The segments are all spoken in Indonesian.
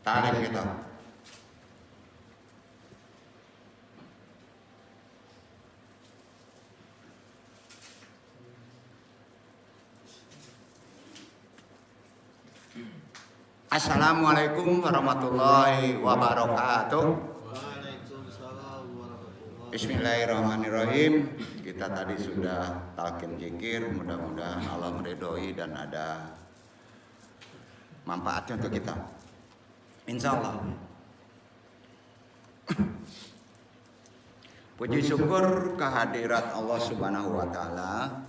Tarik kita. Assalamualaikum warahmatullahi wabarakatuh. Bismillahirrahmanirrahim. Kita tadi sudah talqin zikir, mudah-mudahan Allah meridhoi dan ada manfaatnya untuk kita. Insyaallah. Puji syukur kehadirat Allah Subhanahu wa taala.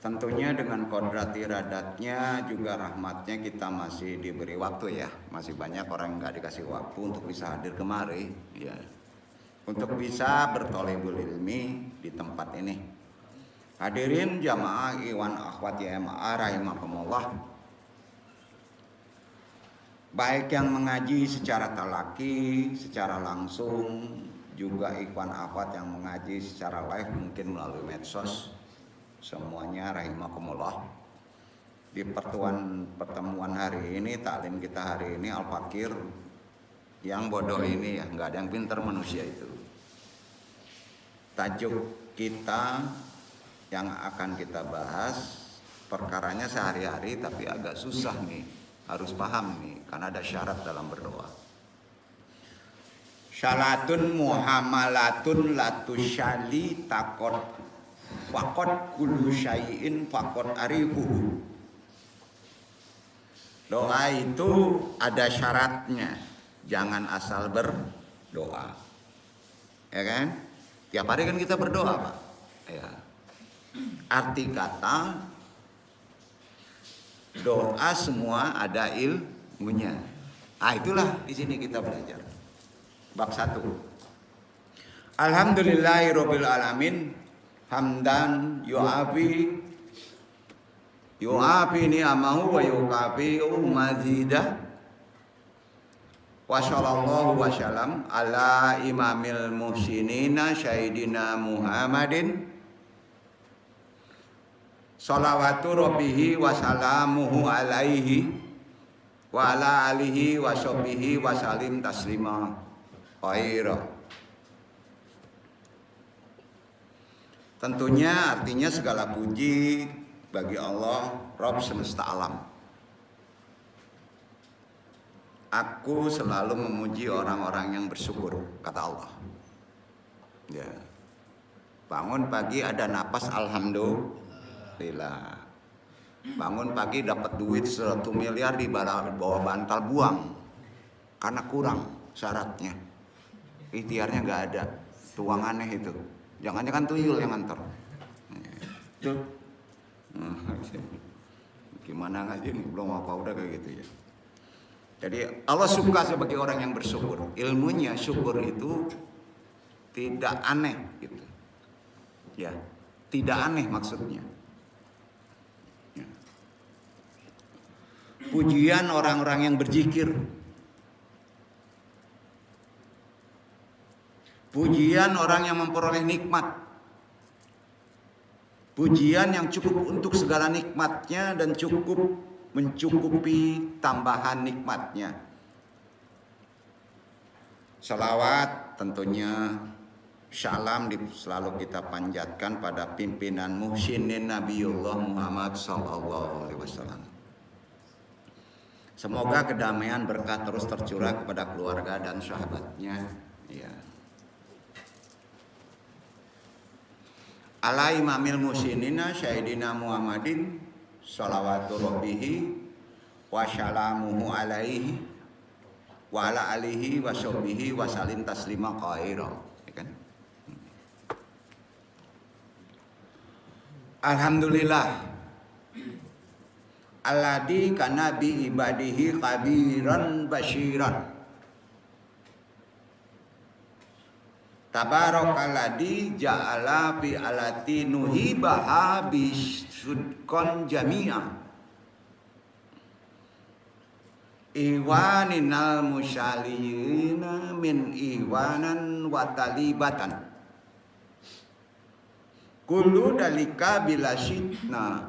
Tentunya dengan kodrat iradatnya juga rahmatnya kita masih diberi waktu ya. Masih banyak orang yang nggak dikasih waktu untuk bisa hadir kemari ya. Untuk bisa bertolebul ilmi di tempat ini. Hadirin jamaah iwan akhwat YMA rahimakumullah. Baik yang mengaji secara talaki, secara langsung, juga ikhwan akhwat yang mengaji secara live mungkin melalui medsos. Semuanya rahimakumullah. Di pertemuan hari ini, taklim kita hari ini Al-Fakir yang bodoh ini ya, nggak ada yang pintar manusia itu. Tajuk kita yang akan kita bahas perkaranya sehari-hari tapi agak susah nih, harus paham nih karena ada syarat dalam berdoa. Syalatun muhamalatun latusyali takot fakot kullu syai'in fakot arifuhu. Doa itu ada syaratnya, jangan asal berdoa, ya kan? Tiap hari kan kita berdoa, Pak. Ya. Arti kata doa semua ada ilmunya. Itulah di sini kita belajar. Bab 1. Alhamdulillahirabbil alamin. Hamdan yu'afi ni'amahu wa yukafi mazidah. Wa sallallahu wa salam ala imamil muhsinina syahidina Muhammadin salawatu rabbihi wa salamuhu alaihi wa ala alihi wa sahbihi wa salim taslima khaira. Tentunya artinya segala puji bagi Allah Rabb semesta alam. Aku selalu memuji orang-orang yang bersyukur, kata Allah. Ya. Bangun pagi ada napas, alhamdulillah. Bangun pagi dapat duit 1 miliar di bawah bantal, buang. Karena kurang syaratnya. Ikhtiarnya nggak ada. Tuang aneh itu. Jangan-jangan tuyul yang nganter. Gimana ngaji nih, belum apa udah kayak gitu ya. Jadi Allah suka sebagai orang yang bersyukur. Ilmunya syukur itu tidak aneh gitu. Ya, tidak aneh maksudnya. Ya. Pujian orang-orang yang berzikir. Pujian orang yang memperoleh nikmat. Pujian yang cukup untuk segala nikmatnya dan cukup mencukupi tambahan nikmatnya. Salawat tentunya salam selalu kita panjatkan pada pimpinan muhsinin Nabiullah Muhammad SAW. Semoga kedamaian berkah terus tercurah kepada keluarga dan sahabatnya. Ya. Ala imamil muhsinina syahidina Muhammadin salawatu rabbihi wa salamuhu alaihi wa ala alihi wa sahbihi wa salim taslima khaira. Ya kan? Alhamdulillah alladzi kana bi ibadihi khabiran basyiran. Tabarakalladzi ja'ala fi alati nuhibaha bisudqan jami'a. Iwaninal musyalina min iwanan wa talibatan. Kullu dalika bila syitna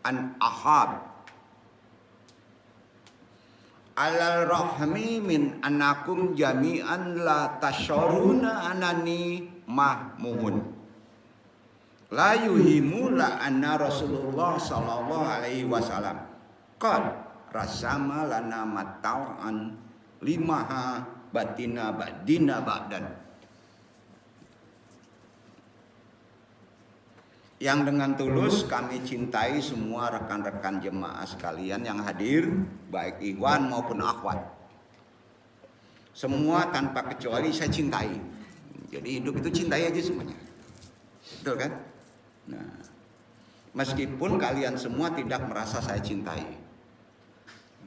an ahab. alal rahmi min anakum jami'an la tasyuruna anani mahmumun la yuhimu la anna Rasulullah sallallahu alaihi wasallam qad rasama lana mata'an limaha batina badina ba'dan. Yang dengan tulus kami cintai semua rekan-rekan jemaah sekalian yang hadir, baik ikhwan maupun akhwat. Semua tanpa kecuali saya cintai. Jadi hidup itu cintai aja semuanya. Betul kan? Nah, meskipun kalian semua tidak merasa saya cintai.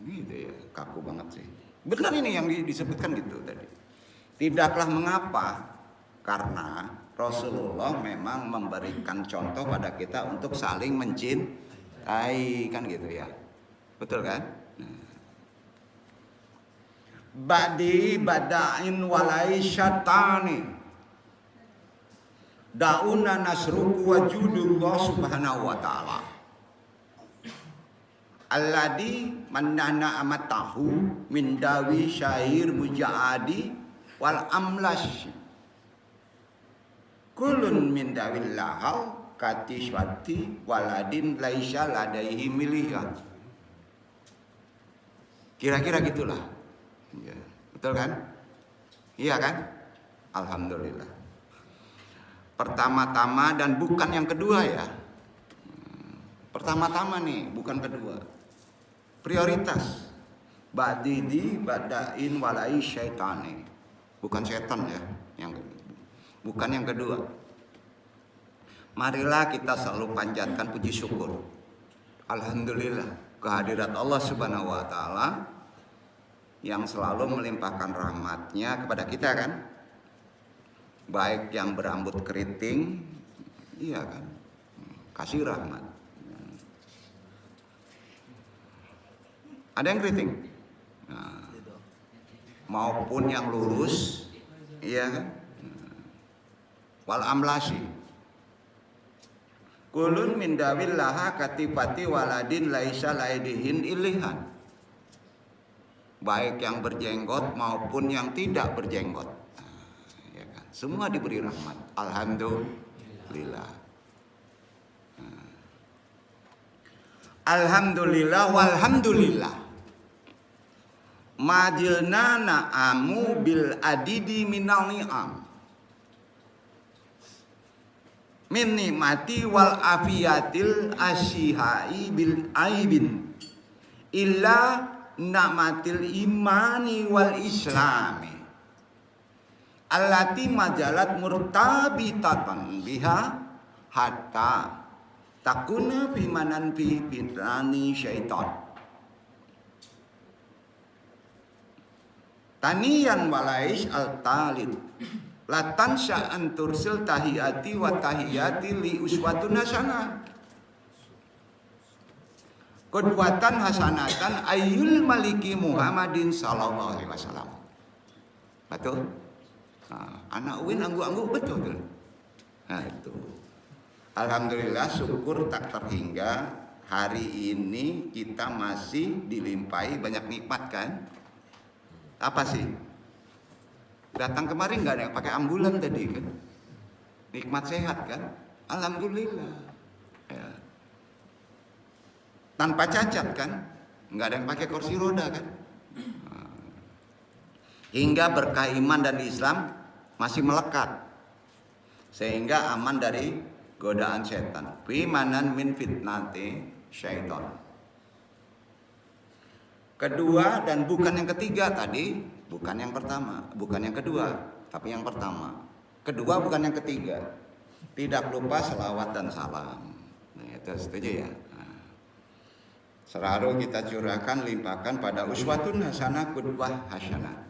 Gitu ya, kaku banget sih. Benar ini yang disebutkan gitu tadi. Tidaklah mengapa, karena Rasulullah memang memberikan contoh pada kita untuk saling mencintai, kan gitu ya. Betul kan? Badi bada'in walai syatani dauna nasruku wajudullah subhanahu wa ta'ala alladhi mannana amatahu min dawi syair muja'adi wal amlash kulun min dawil lahal katiswati waladin laisya ladaihi milihah. Kira-kira gitulah ya, betul kan? Iya kan? Alhamdulillah. Pertama-tama dan bukan yang kedua ya. Pertama-tama nih, bukan kedua. Prioritas badidi badain walai syaitani. Bukan setan ya, yang bukan yang kedua. Marilah kita selalu panjatkan puji syukur. Alhamdulillah kehadirat Allah Subhanahu wa taala yang selalu melimpahkan rahmatnya kepada kita kan. Baik yang berambut keriting, iya kan, kasih rahmat. Ada yang keriting, nah, maupun yang lurus, iya kan. Wal amlasi kulun min dawil laha katipati waladin laisa laidihin ilihan. Baik yang berjenggot maupun yang tidak berjenggot, ya kan? Semua diberi rahmat. Alhamdulillah. Alhamdulillah walhamdulillah. Majilna na'amu bil adidi minal ni'am min nikmati wal afiyatil asyihai bil aibin illa na'matil imani wal islami allati majalat murtabitatan biha hatta takuna bimanan fi fitrani syaitan taniyan walais al-talid latan sya'an tursil tahiyati wa tahiyati li uswatun hasanah qudwatan hasanatan ayyul maliki Muhammadin sallallahu alaihi wasallam. Betul? Nah, anak Uin angguk-angguk betul tuh. Nah itu. Alhamdulillah syukur tak terhingga hari ini kita masih dilimpahi banyak nikmat kan? Apa sih? Datang kemarin nggak ada yang pakai ambulan tadi kan? Nikmat sehat kan? Alhamdulillah. Ya. Tanpa cacat kan? Nggak ada yang pakai kursi roda kan? Hingga berkah iman dan Islam masih melekat, sehingga aman dari godaan setan. Fimanan min fitnati syaitan. Kedua dan bukan yang ketiga tadi, bukan yang pertama, bukan yang kedua, tapi yang pertama. Kedua bukan yang ketiga. Tidak lupa selawat dan salam. Nah, itu setuju ya. Nah, selalu kita curahkan, limpahkan pada uswatun hasanah, qudwah hasanah,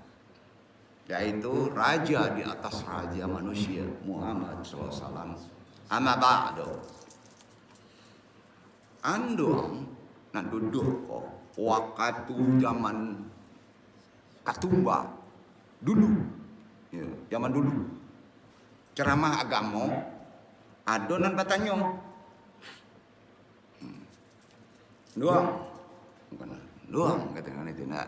yaitu raja di atas raja manusia Muhammad SAW. Amma ba'du. Andong nan duduk kok waktu zaman Katumba dulu, ya, zaman dulu ceramah agama adonan batanyong doang, bukan doang katanya itu nak.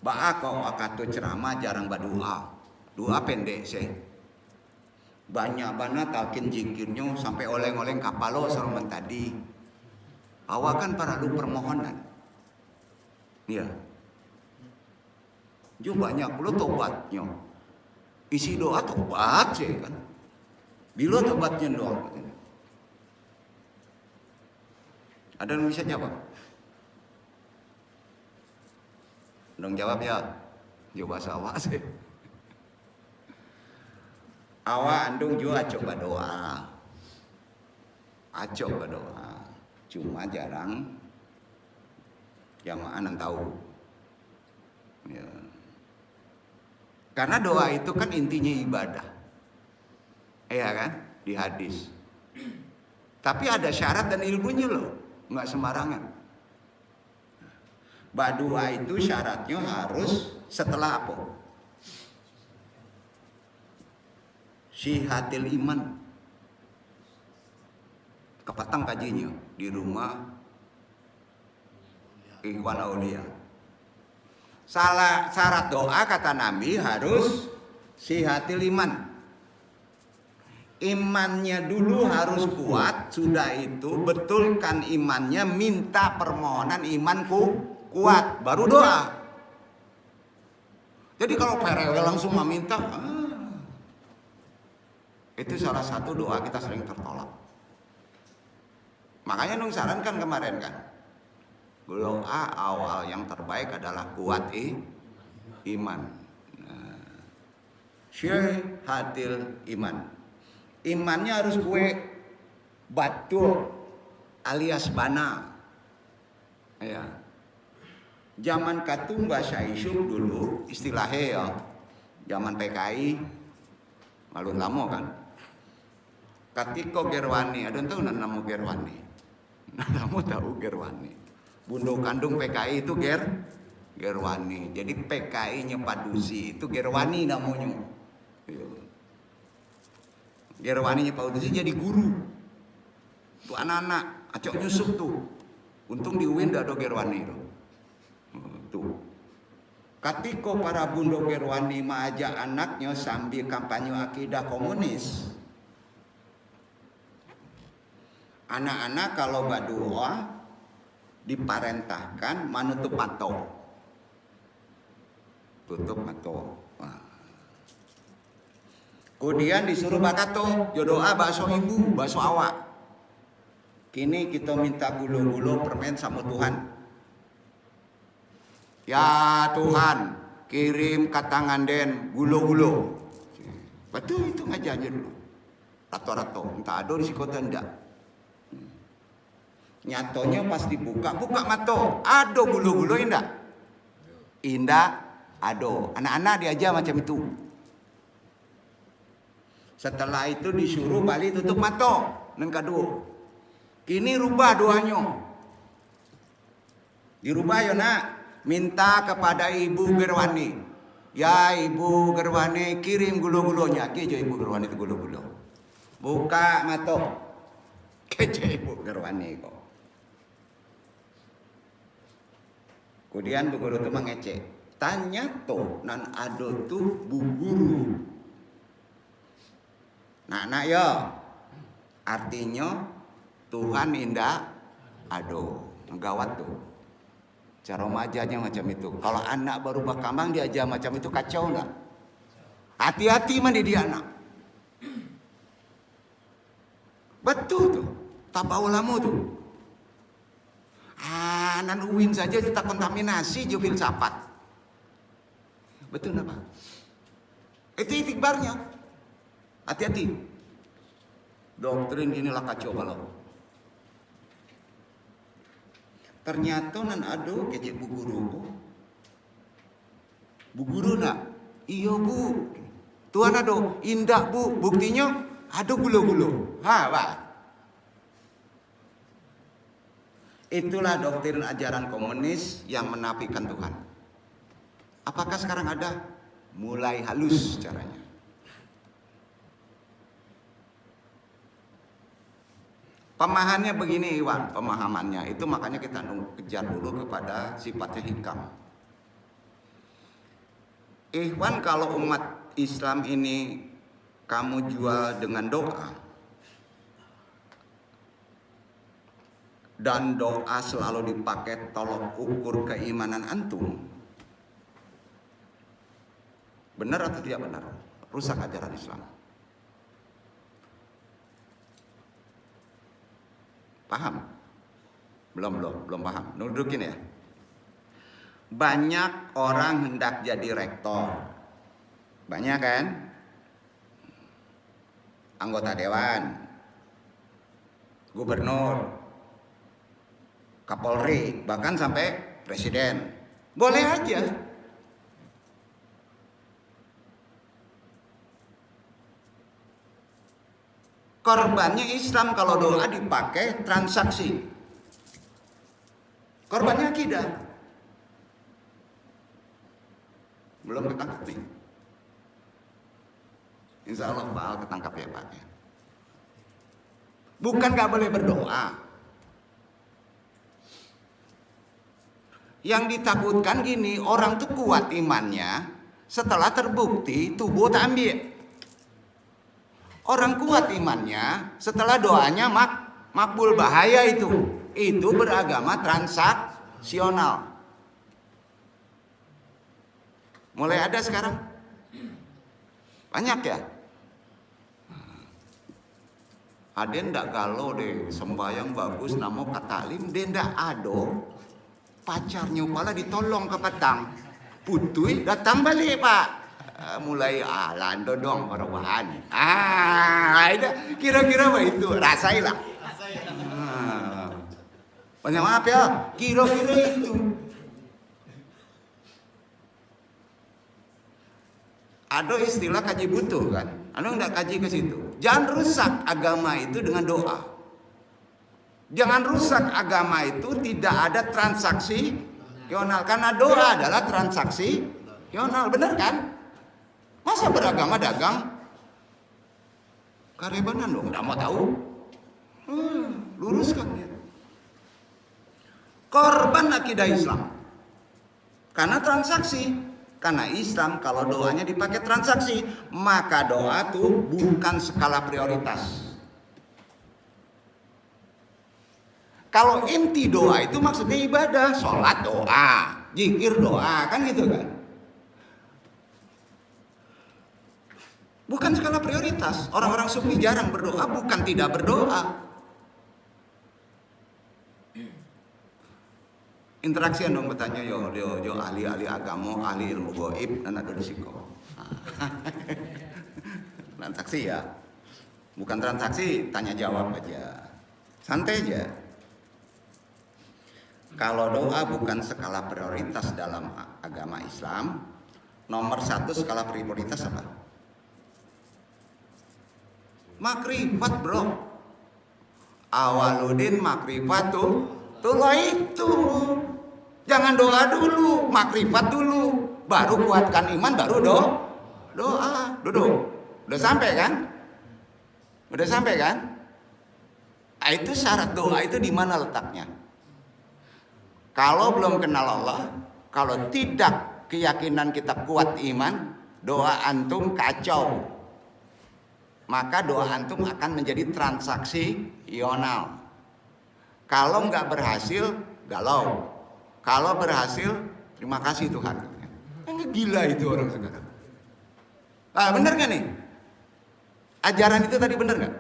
Ba'a kau akato ceramah jarang berdoa. Doa pendek sih. Banyak banget talkin jikirnya sampai oleng-oleng kapalo seroman tadi. Awakan para lu permohonan. Ya. Jo banyak lu tobatnya. Isi doa tobat sih kan. Bila tobatnya doang. Ada yang bisa jawab? Dong jawab ya. Coba bahasa sih. Awak andung juga coba doa. Coba doa. Cuma jarang jamaah yang tahu. Ya. Karena doa itu kan intinya ibadah. Iya kan? Di hadis. Tapi ada syarat dan ilmunya loh. Nggak sembarangan. Doa itu syaratnya harus setelah apa? Sihatil iman. Kepatang kajinya di rumah Ikhwan Aulia. Syarat doa kata Nabi harus sihatil iman. Imannya dulu harus kuat, sudah itu betulkan imannya, minta permohonan imanku kuat, baru doa. Jadi kalau perewel langsung meminta, itu salah satu doa kita sering tertolak. Makanya Nung sarankan kemarin kan, doa awal yang terbaik adalah kuat iman. Syihatil iman. Imannya harus kue batu alias bana. Ya. Zaman katung bahasa isyuk dulu istilahnya ya. Zaman PKI malu lama kan. Katiko Gerwani, ada yang tahu nama Gerwani? Kamu tahu Gerwani? Bundo kandung PKI itu Gerwani. Jadi PKI-nya Padusi itu Gerwani namanya. Gerwaninya Pak Udusi jadi guru. Tuh anak-anak, acok nyusup tuh. Untung di UIN ada Gerwani tuh. Katiko para bundo Gerwani mengajak anaknya sambil kampanye akidah komunis. Anak-anak kalau berdoa diparentahkan manutup mato. Tutup mato. Kemudian disuruh bakato, jodoa bakso ibu, bakso awak. Kini kita minta gulo-gulo permen sama Tuhan. Ya Tuhan, kirim katangan den gulo-gulo. Betul itu ngajarnya dulu. Rato-rato, entah ada di kota enggak. Nyatonya pas dibuka, buka mato, ada gulo-gulo enggak? Indah, ada. Anak-anak diajar macam itu. Setelah itu disuruh balik tutup mata. Neng kedua. Kini rubah doanya. Dirubah ya nak. Minta kepada Ibu Gerwani. Ya Ibu Gerwani kirim gulo-gulonya. Keja Ibu Gerwani itu gulo-gulo. Buka mata. Keja Ibu Gerwani kok. Kemudian Bu Guru itu mengecek. Tanya toh nan ado tuh Bu Guru. Nah ya, artinya Tuhan indah ado, gawat tuh. Cara majanya macam itu. Kalau anak baru berkembang diajar macam itu kacau nggak? Hati-hati mendidik anak. Betul tuh, tak bau lama tuh. Nan uin saja kita kontaminasi jo filsafat. Betul apa? Itu itikbarnya. Hati-hati. Doktrin inilah kacau balau. Ternyata nan ado kecek Bu Guru. Bu Guru nak? Iya Bu. Tuhan ado, indah Bu. Buktinya ada gulo-gulo. Pak. Itulah doktrin ajaran komunis yang menafikan Tuhan. Apakah sekarang ada? Mulai halus caranya. Pemahamannya begini Iwan, pemahamannya itu makanya kita kejar dulu kepada sifatnya hikam. Ikhwan, kalau umat Islam ini kamu jual dengan doa, dan doa selalu dipakai tolok ukur keimanan antum, benar atau tidak benar? Rusak ajaran Islam. Paham? Belum paham. Nudukin ya. Banyak orang hendak jadi rektor. Banyak kan? Anggota dewan, gubernur, kapolri, bahkan sampai presiden. Boleh aja. Korbannya Islam kalau doa dipakai transaksi. Korbannya akidah. Belum ketangkap nih. Insya Allah Pak Al ketangkap ya Pak. Bukan gak boleh berdoa. Yang ditakutkan gini, orang tuh kuat imannya setelah terbukti tubuh tak ambil. Orang kuat imannya setelah doanya makbul, bahaya itu. Itu beragama transaksional. Mulai ada sekarang. Banyak ya. Ada ndak galau deh, sembayang bagus, namo katalim, dia ndak ado. Pacarnya pala ditolong ke petang. Putui datang balik Pak. Mulai lando dong perubahan. Itu kira-kira itu rasailah. Banyak maaf ya, kira-kira itu. Ada istilah kaji butuh kan? Anu enggak kaji ke situ. Jangan rusak agama itu dengan doa. Jangan rusak agama itu tidak ada transaksi yonal, karena doa adalah transaksi yonal, benar kan? Masa beragama dagang? Karebanan dong, nggak mau tahu. Luruskan ya. Korban akidah Islam. Karena transaksi. Karena Islam kalau doanya dipakai transaksi, maka doa tuh bukan skala prioritas. Kalau inti doa itu maksudnya ibadah, sholat doa, zikir doa, kan gitu kan? Bukan skala prioritas. Orang-orang sufi jarang berdoa, bukan tidak berdoa. Interaksi dong bertanya yo ahli agama, ahli ilmu gaib dan ada risiko. Transaksi ya. Bukan transaksi, tanya jawab aja. Santai aja. Kalau doa bukan skala prioritas dalam agama Islam, nomor satu skala prioritas apa? Makrifat bro. Awaludin makrifatu itu. Jangan doa dulu, makrifat dulu, baru kuatkan iman, baru doa. Duduk. Udah sampai kan? Udah sampai kan? Itu syarat doa itu di mana letaknya? Kalau belum kenal Allah, kalau tidak keyakinan kita kuat iman, doa antum kacau. Maka doa antum akan menjadi transaksi yonal. Kalau nggak berhasil, galau. Kalau berhasil, terima kasih Tuhan. Gila itu orang sekarang. Bener nggak nih? Ajaran itu tadi bener nggak?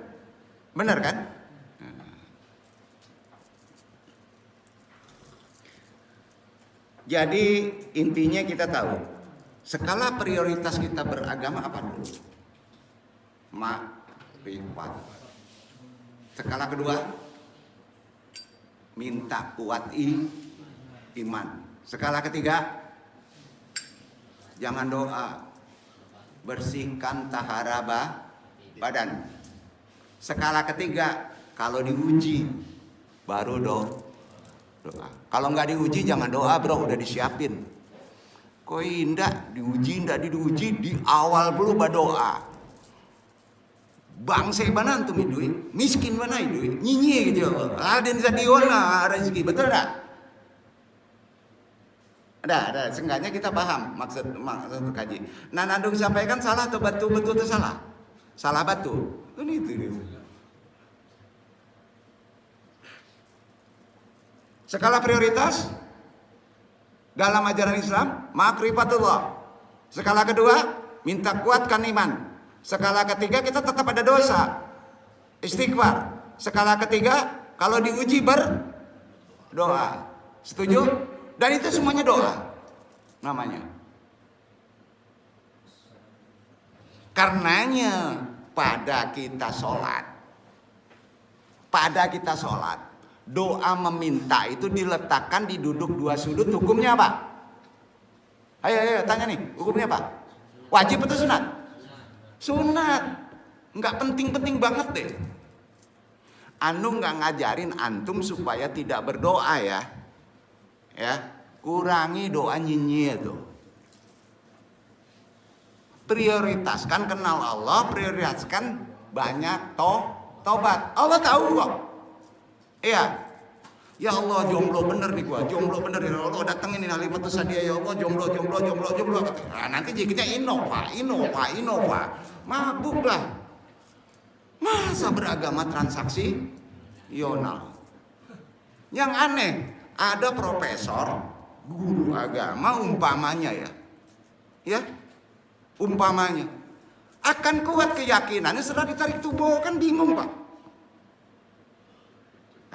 Bener kan? Jadi intinya kita tahu skala prioritas kita beragama apa dulu? Makrifat. Skala kedua, minta kuat iman. Skala ketiga, jangan doa, bersihkan tahara badan. Skala ketiga, kalau diuji baru doa. Kalau nggak diuji jangan doa bro, udah disiapin. Kok indah diuji, di awal dulu berdoa. Bangsa mana antum hidup, miskin mana hidup, nyinyi gitu ya Allah. Ada zadiwana rezeki, betul tak? Ada, seenggaknya kita paham maksud kaji. Nah, Nandung sampaikan salah atau betul atau salah? Salah batu. Kan itu. Skala prioritas dalam ajaran Islam, makrifatullah. Skala kedua, minta kuatkan iman. Skala ketiga, kita tetap ada dosa, istighfar. Skala ketiga, kalau diuji berdoa. Setuju? Dan itu semuanya doa namanya. Karenanya pada kita sholat, doa meminta itu diletakkan di duduk dua sudut. Hukumnya apa? Ayo tanya nih, hukumnya apa? Wajib atau sunat? Sunat. Nggak penting-penting banget deh. Anu nggak ngajarin antum supaya tidak berdoa ya. Kurangi doa nyinyir tuh. Prioritaskan kenal Allah, prioritaskan banyak tobat. Allah tahu kok. Iya. Ya Allah, jomblo bener nih gua, jomblo bener ya Allah, datengin ini Halimatus Sadiah ya Allah, jomblo. Nah, nanti kita innova. Mabuk lah. Masa beragama transaksi yonal. Yang aneh, ada profesor, guru agama umpamanya ya, umpamanya akan kuat keyakinannya setelah ditarik tubuh, kan bingung Pak.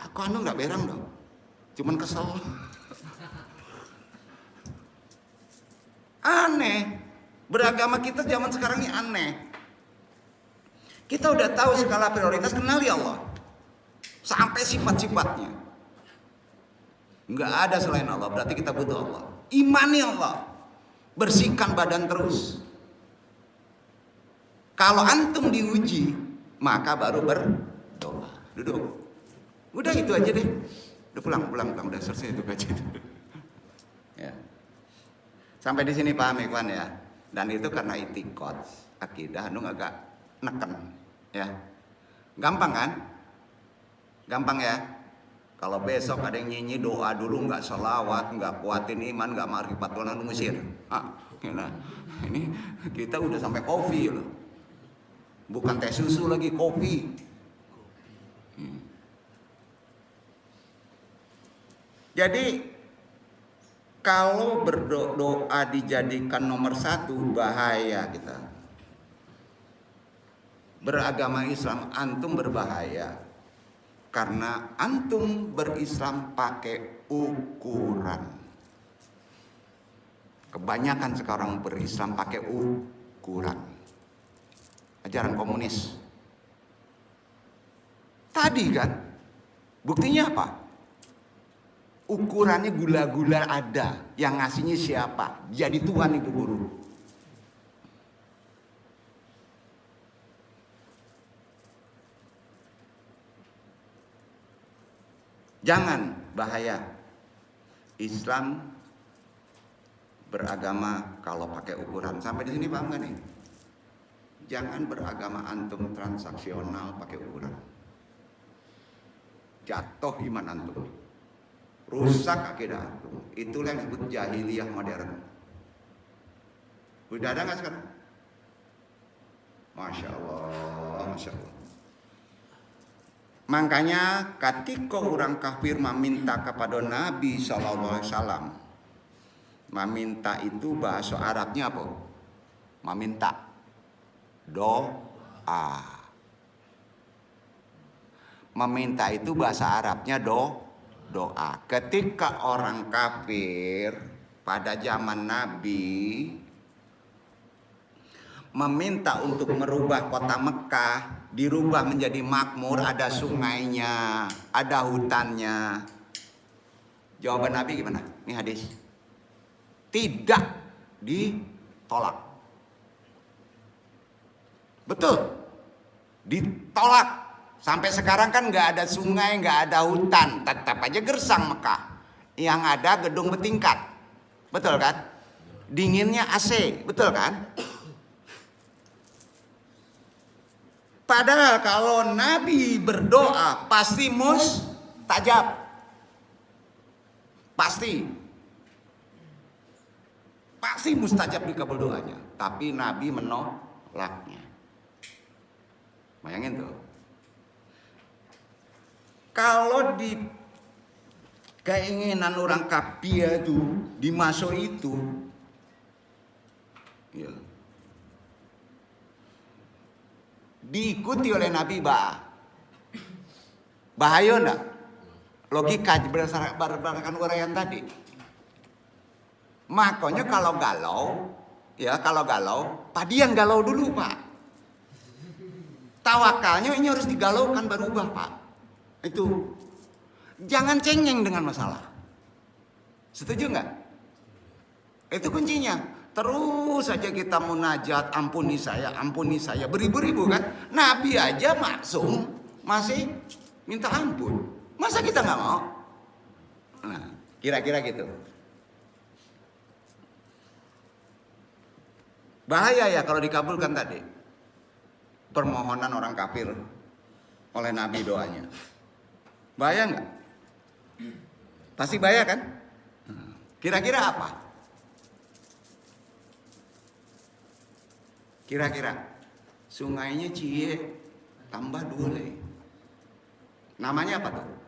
Aku anu nggak berang dong, cuman kesel. Aneh, beragama kita zaman sekarang ini aneh. Kita udah tahu skala prioritas, kenali Allah sampai sifat-sifatnya. Nggak ada selain Allah, berarti kita butuh Allah. Imani Allah, bersihkan badan terus. Kalau antum diuji, maka baru berdoa. Duduk. Udah itu aja deh. Udah pulang, udah selesai itu kaji itu. Ya. Sampai di sini paham ikhwan ya. Dan itu karena itikad, akidah anu agak neken ya. Gampang kan? Gampang ya. Kalau besok ada yang nyinyi doa dulu, nggak sholawat, nggak kuatin iman, nggak ma'rifat Tuhan, ngusir. Ini kita udah sampai kopi loh. Bukan teh susu lagi, kopi. Jadi kalau berdoa dijadikan nomor satu, bahaya kita. Beragama Islam antum berbahaya. Karena antum berislam pakai ukuran. Kebanyakan sekarang berislam pakai ukuran. Ajaran komunis. Tadi kan, buktinya apa? Ukurannya gula-gula ada. Yang ngasihnya siapa? Jadi Tuhan itu guru. Jangan, bahaya. Islam beragama kalau pakai ukuran. Sampai di sini paham gak nih? Jangan beragama antum transaksional pakai ukuran. Jatuh iman antum. Rusak akidah antum. Itulah yang disebut jahiliyah modern. Udah ada gak sekarang? Masya Allah, Masya Allah. Makanya ketika orang kafir meminta kepada Nabi SAW, meminta itu bahasa Arabnya apa? Meminta, doa. Meminta itu bahasa Arabnya doa. Ketika orang kafir pada zaman Nabi meminta untuk merubah kota Mekah, dirubah menjadi makmur, ada sungainya, ada hutannya. Jawaban Nabi gimana? Ini hadis. Tidak ditolak. Betul. Ditolak. Sampai sekarang kan nggak ada sungai, nggak ada hutan, tetap aja gersang Mekah. Yang ada gedung bertingkat. Betul kan? Dinginnya AC, betul kan? Padahal kalau Nabi berdoa pasti mustajab. Pasti mustajab dikabul doanya. Tapi Nabi menolaknya. Bayangin tuh. Kalau di keinginan orang kafir itu dimasuk itu, ya, diikuti oleh Nabi bahaya enggak? Logika berdasarkan uraian tadi. Makanya kalau galau, padian galau dulu Pak. Tawakalnya ini harus digalaukan baru ubah Pak. Itu. Jangan cengeng dengan masalah. Setuju nggak? Itu kuncinya. Terus saja kita munajat, ampuni saya, beribu-ribu kan. Nabi aja maksum masih minta ampun. Masa kita nggak mau? Nah, kira-kira gitu. Bahaya ya kalau dikabulkan tadi permohonan orang kafir oleh Nabi doanya. Bahaya nggak? Pasti bahaya kan? Kira-kira apa? Kira-kira sungainya Cie tambah 2 lei. Namanya apa tuh?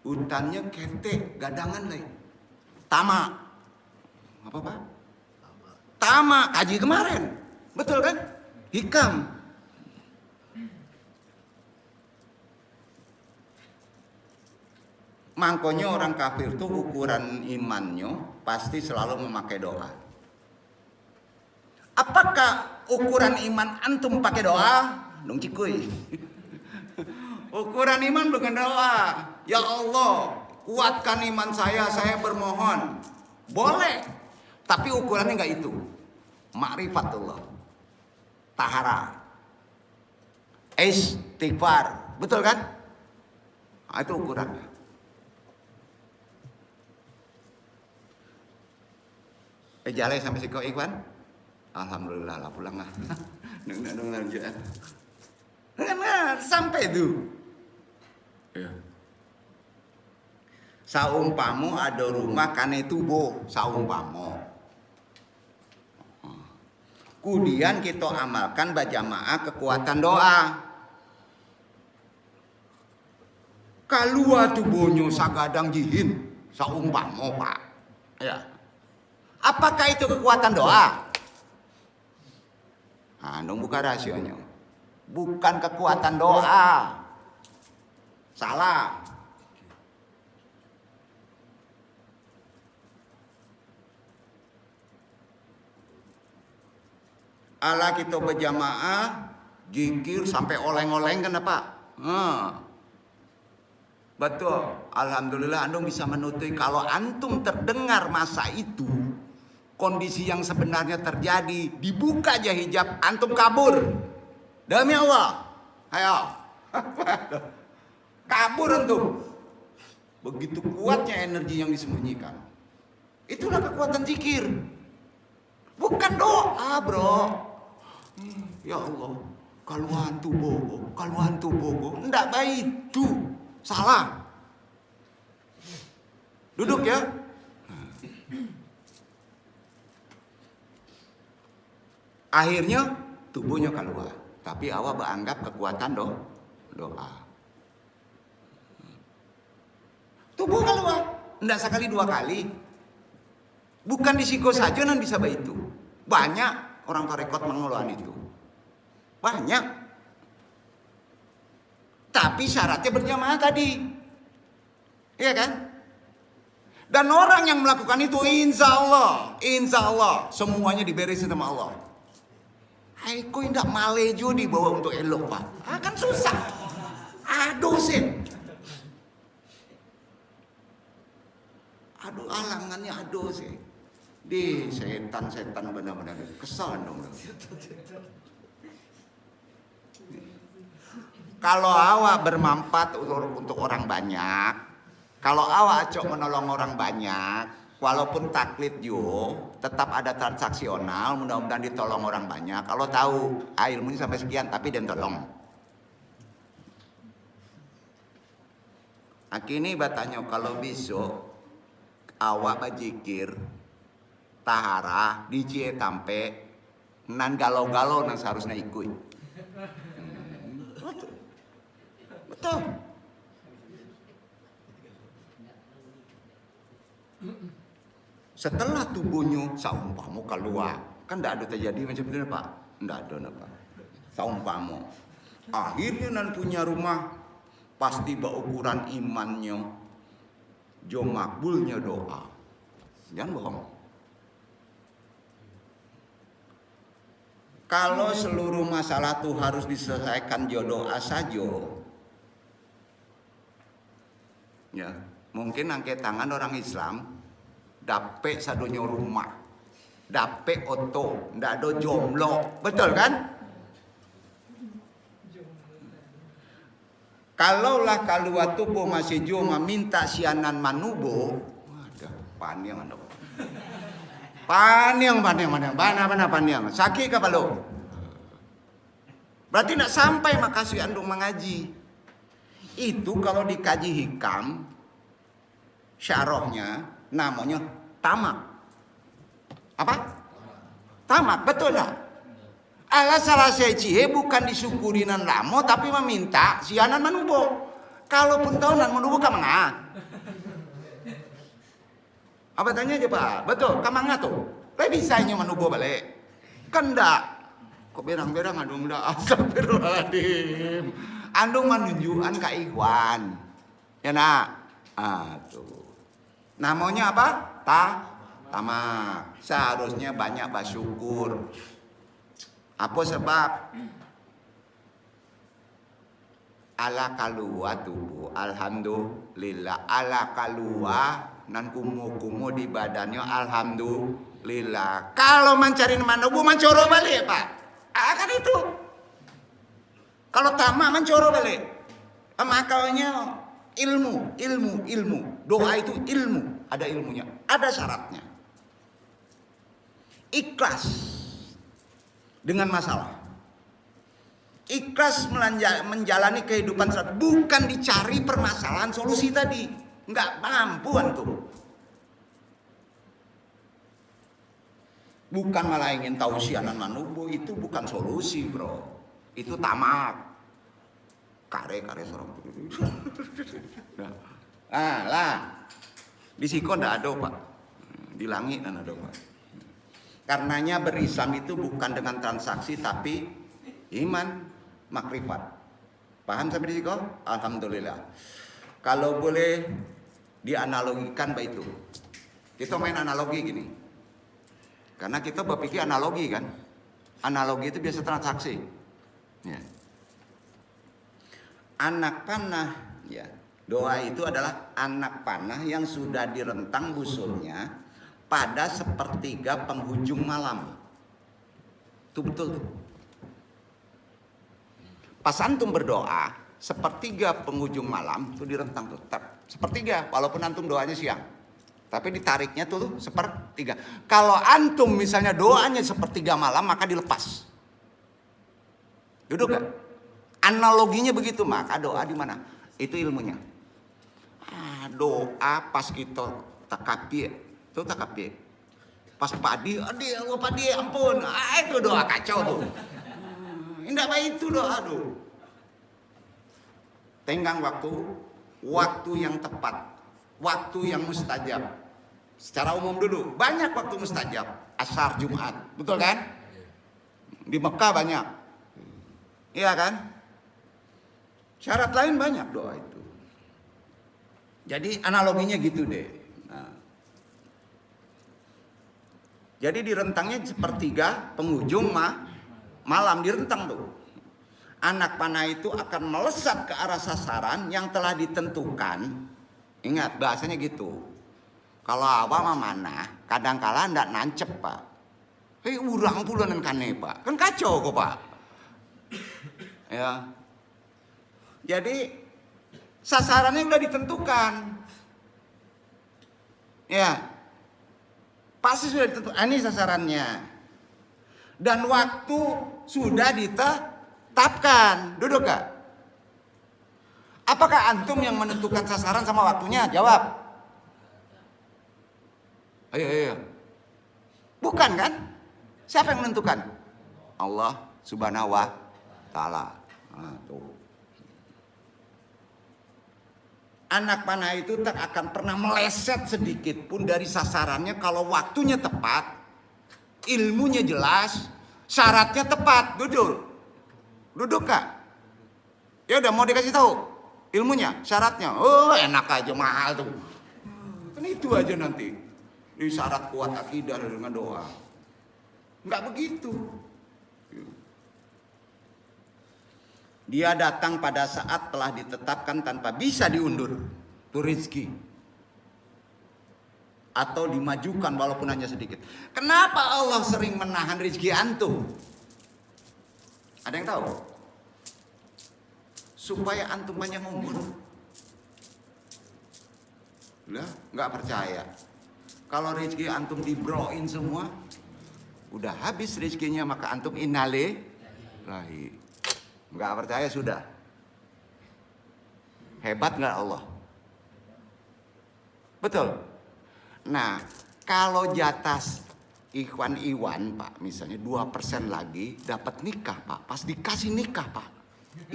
Hutannya Kete Gadangan lei. Tama. Apa Pak? Tama, kaji kemarin. Betul kan? Hikam. Makanya orang kafir tuh ukuran imannya pasti selalu memakai doa. Apakah ukuran iman antum pakai doa? Dong cikuy. Ukuran iman bukan doa. Ya Allah, kuatkan iman saya bermohon. Boleh. Tapi ukurannya enggak itu. Ma'rifatullah. Tahara. Istighfar. Betul kan? Nah, itu ukurannya. Jalai sampai siko Ikhwan. Alhamdulillah lah pulang lah. Sampai itu. Ya. Saumpamu ada rumah kane tubuh, saumpamu. Kemudian kita amalkan berjamaah kekuatan doa. Kalua tubuhnya sagadang jihin, saumpamu Pak. Ya. Apakah itu kekuatan doa? Nah, buka rahasianya. Bukan kekuatan doa. Salah. Allah kita berjamaah, zikir sampai oleng-oleng kan Pak? Betul. Alhamdulillah antum bisa menutupi kalau antum terdengar masa itu. Kondisi yang sebenarnya terjadi, dibuka aja hijab, antum kabur. Demi Allah. Ayo. Kabur antum. Begitu kuatnya energi yang disembunyikan. Itulah kekuatan zikir. Bukan doa, Bro. Ya Allah, kalau hantu bogo. Enggak baik itu. Salah. Duduk ya. Akhirnya tubuhnya keluar, tapi awak beranggap kekuatan doa. Tubuh keluar, enggak sekali 2 kali. Bukan di siko saja nan bisa begitu. Banyak orang tarekat mengeluarkan itu. Banyak. Tapi syaratnya berjamaah tadi. Iya kan? Dan orang yang melakukan itu insya Allah semuanya diberesin sama Allah. Hai, kok tidak malejo dibawa untuk elok Pak? Kan susah. Aduh sih. Aduh alangannya aduh sih. Di setan benar-benar kesal dong. Kalau awak bermanfaat untuk orang banyak, kalau awak acok menolong orang banyak, Walaupun taklid yo, tetap ada transaksional, mudah-mudahan ditolong orang banyak. Kalau tahu ilmunya sampai sekian, tapi dia tolong. Akini batanya kalau besok awak bajikir tahara dicie tampe nan galau-galau nan seharusnya ikut. Betul. Setelah tubuhnya saumpamo keluar, kan tidak ada terjadi macam itu Pak, tidak ada Pak. Saumpamo, akhirnya nan punya rumah pasti ukuran imannya, jo makbulnya doa, jangan bohong. Kalau seluruh masalah tuh harus diselesaikan jo doa saja, ya mungkin angkat tangan orang Islam. Dapet sadonya rumah, dapet oto, ndak ada jomblo, betul kan? Kalaulah keluar tubuh masih cuma minta sianan manubo, ada panjang anda, panjang, sakit kapal lo. Berarti nak sampai makasih andung mengaji. Itu kalau dikaji hikam, syarahnya namanya tamak. Apa? Tamak, betul tak? Allah salah cihe bukan disyukurinan lamo tapi meminta sianan manubo. Kalaupun tahunan manubo kamanga. Apa tanya aja Pak? Betul, kamanga tuh. Tapi bisanya manubo balik. Kan enggak. Kok berang-berang adung enggak. Astagfirullahaladzim. Andung menunjukkan keikhwan. Ya nak? Tuh. Namanya apa? Tamak. Seharusnya banyak bersyukur. Apa sebab? Ala kalua tubuh. Alhamdulillah. Ala kalua nan kumu-kumu di badannya. Alhamdulillah. Kalau mencari manubu mencoro balik Pak. Kan itu. Kalau tamak mencoro balik. Makanya ilmu. Doa itu ilmu. Ada ilmunya. Ada syaratnya. Ikhlas dengan masalah. Ikhlas menjalani kehidupan saat bukan dicari permasalahan solusi tadi. Enggak mampu antum. Bukan malah ingin tahu sianan manubo, itu bukan solusi bro. Itu tamak. Kare sorong. Lah. Di siko ndak ada Pak. Di langit kan ada Pak. Karenanya berislam itu bukan dengan transaksi tapi iman, makrifat. Paham sampai di siko? Alhamdulillah. Kalau boleh dianalogikan baik itu. Kita main analogi gini. Karena kita berpikir analogi kan. Analogi itu biasa transaksi. Ya. Anak panah, ya. Doa itu adalah anak panah yang sudah direntang busulnya pada sepertiga penghujung malam. Itu betul tuh. Pas antum berdoa, sepertiga penghujung malam itu direntang tuh. Sepertiga, walaupun antum doanya siang. Tapi ditariknya tuh sepertiga. Kalau antum misalnya doanya sepertiga malam, maka dilepas. Duduk gak? Analoginya begitu, maka doa di mana? Itu ilmunya. Doa pas kita takabir, itu takabir. Pas padi, padi ampun, itu doa kacau tuh. Indah baik itu doa tuh. Tenggang waktu yang tepat, waktu yang mustajab. Secara umum dulu, banyak waktu mustajab. Asar Jumat, betul kan? Di Mekah banyak. Iya kan? Syarat lain banyak doa itu. Jadi analoginya gitu deh. Nah. Jadi direntangnya sepertiga penghujung malam direntang tuh. Anak panah itu akan melesat ke arah sasaran yang telah ditentukan. Ingat bahasanya gitu. Kalau awak mana, kadang-kala ndak nancep Pak. Urang puluhan kane Pak. Kan kacau kok Pak. Ya. Jadi sasarannya udah ditentukan. Ya. Pasti sudah ditentukan, ini sasarannya. Dan waktu sudah ditetapkan. Duduk gak? Apakah antum yang menentukan sasaran sama waktunya? Jawab. Ayo. Bukan kan? Siapa yang menentukan? Allah Subhanahu wa Ta'ala. Nah, tuh. Anak panah itu tak akan pernah meleset sedikit pun dari sasarannya kalau waktunya tepat, ilmunya jelas, syaratnya tepat. Duduk kak. Ya udah mau dikasih tahu ilmunya, syaratnya. Oh enak aja, mahal tuh. Kan itu aja nanti. Ini syarat kuat akidah dengan doa. Enggak begitu. Dia datang pada saat telah ditetapkan tanpa bisa diundur. Itu rezeki. Atau dimajukan walaupun hanya sedikit. Kenapa Allah sering menahan rezeki antum? Ada yang tahu? Supaya antum banyak umur. Udah, nggak percaya. Kalau rezeki antum dibroin semua, udah habis rezekinya, maka antum innalillahi. Nggak percaya sudah. Hebat nggak Allah? Betul. Nah, kalau jatah Iwan Pak, misalnya 2% lagi dapat nikah Pak. Pas dikasih nikah Pak,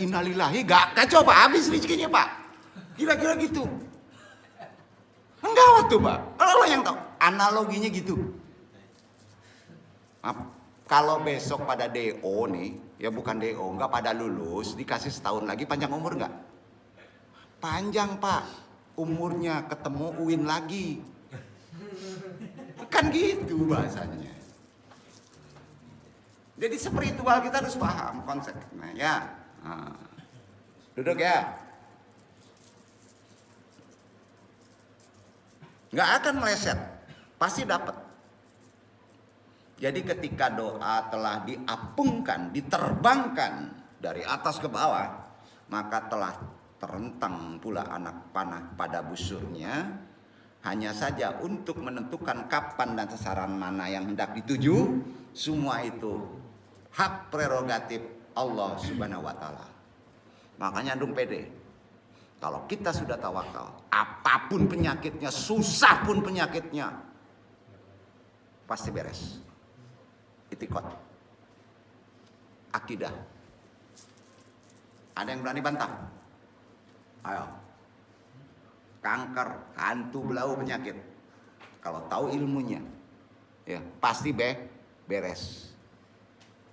innalillahi, gak kacau Pak, habis rezekinya Pak. Kira-kira gitu. Enggak waktu Pak. Allah yang tahu. Analoginya gitu. Kalau besok pada DO nih, ya bukan DO, enggak pada lulus, dikasih setahun lagi panjang umur enggak? Panjang Pak, umurnya ketemu UIN lagi. Kan gitu bahasanya. Jadi spiritual kita harus paham konsepnya ya. Nah, duduk ya. Enggak akan meleset, pasti dapat. Jadi ketika doa telah diapungkan, diterbangkan dari atas ke bawah, maka telah terentang pula anak panah pada busurnya. Hanya saja untuk menentukan kapan dan sasaran mana yang hendak dituju, semua itu hak prerogatif Allah Subhanahu wa Ta'ala. Makanya antum pede. Kalau kita sudah tawakal, apapun penyakitnya, susah pun penyakitnya, pasti beres. Itikad, akidah. Ada yang berani bantah? Ayo. Kanker, hantu, belau, penyakit. Kalau tahu ilmunya, ya pasti beres.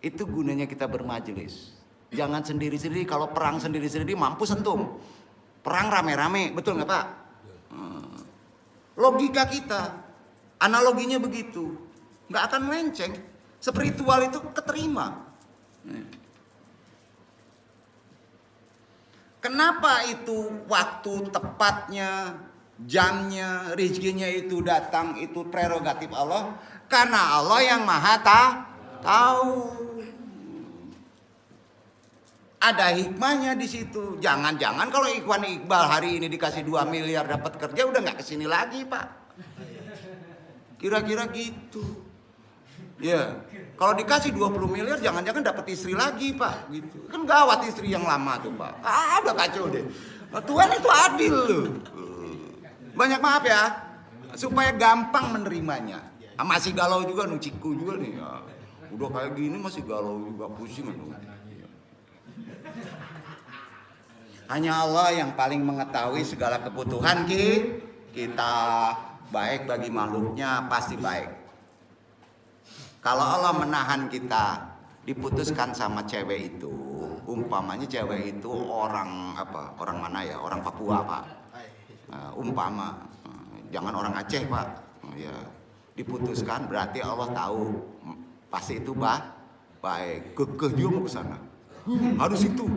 Itu gunanya kita bermajelis. Jangan sendiri-sendiri. Kalau perang sendiri-sendiri mampus antum. Perang rame-rame, betul nggak Pak? Logika kita, analoginya begitu, nggak akan melenceng. Spiritual itu keterima. Kenapa itu waktu tepatnya, jamnya, rezekinya itu datang, itu prerogatif Allah? Karena Allah yang maha tahu. Ada hikmahnya di situ. Jangan-jangan kalau Ikhwan Iqbal hari ini dikasih 2 miliar dapat kerja, udah nggak kesini lagi Pak. Kira-kira gitu. Ya, kalau dikasih 20 miliar jangan-jangan dapat istri lagi Pak, gitu. Kan gawat istri yang lama tuh Pak. Udah kacau deh. Tuhan itu adil loh. Banyak maaf ya, supaya gampang menerimanya. Masih galau juga nuciku juga nih. Ya. Udah kayak gini masih galau juga, pusing aduh. Hanya Allah yang paling mengetahui segala kebutuhan kita. Baik bagi makhluknya pasti baik. Kalau Allah menahan kita, diputuskan sama cewek itu, umpamanya cewek itu orang apa? Orang mana ya? Orang Papua Pak. Umpama, jangan orang Aceh Pak. Ya, diputuskan berarti Allah tahu pasti itu baik. Kekeh dia mau ke sana. Harus itu.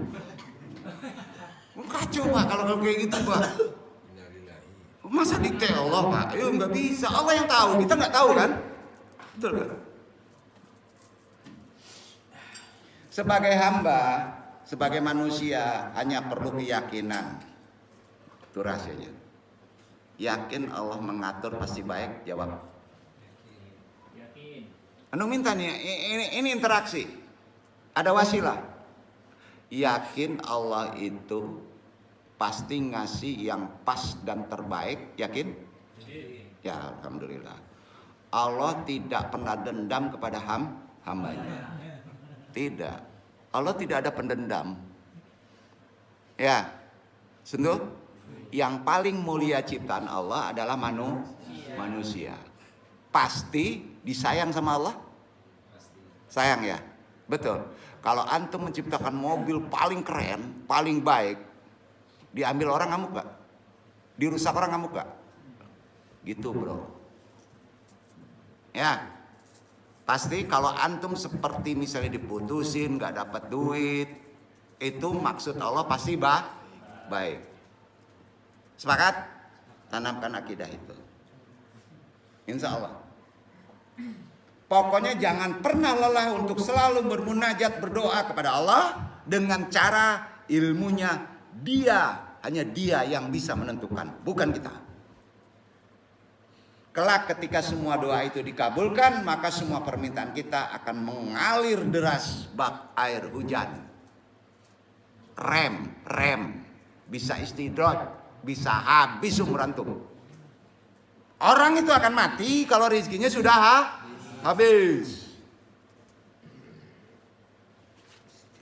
Kacau Pak kalau kayak gitu Pak. Masa dikte Allah Pak? Ayo nggak bisa. Allah yang tahu, kita nggak tahu kan? Betul kan? Sebagai hamba, sebagai manusia hanya perlu keyakinan. Itu rahasianya. Yakin Allah mengatur pasti baik, jawab. Anu minta nih, ini interaksi. Ada wasilah. Yakin Allah itu pasti ngasih yang pas dan terbaik, yakin? Ya, alhamdulillah. Allah tidak pernah dendam kepada hambanya. Tidak. Allah tidak ada pendendam. Ya, sentuh. Yang paling mulia ciptaan Allah adalah manusia. Pasti disayang sama Allah? Sayang ya? Betul. Kalau antum menciptakan mobil paling keren, paling baik, diambil orang ngamuk gak? Dirusak orang ngamuk gak? Gitu bro. Ya, pasti kalau antum seperti misalnya diputusin, gak dapat duit, itu maksud Allah pasti baik. Sepakat? Tanamkan akidah itu. Insya Allah. Pokoknya jangan pernah lelah untuk selalu bermunajat, berdoa kepada Allah dengan cara ilmunya hanya dia yang bisa menentukan, bukan kita. Kelak ketika semua doa itu dikabulkan, maka semua permintaan kita akan mengalir deras bak air hujan. Rem, bisa istidroj, bisa habis umur antum. Orang itu akan mati kalau rezekinya sudah habis.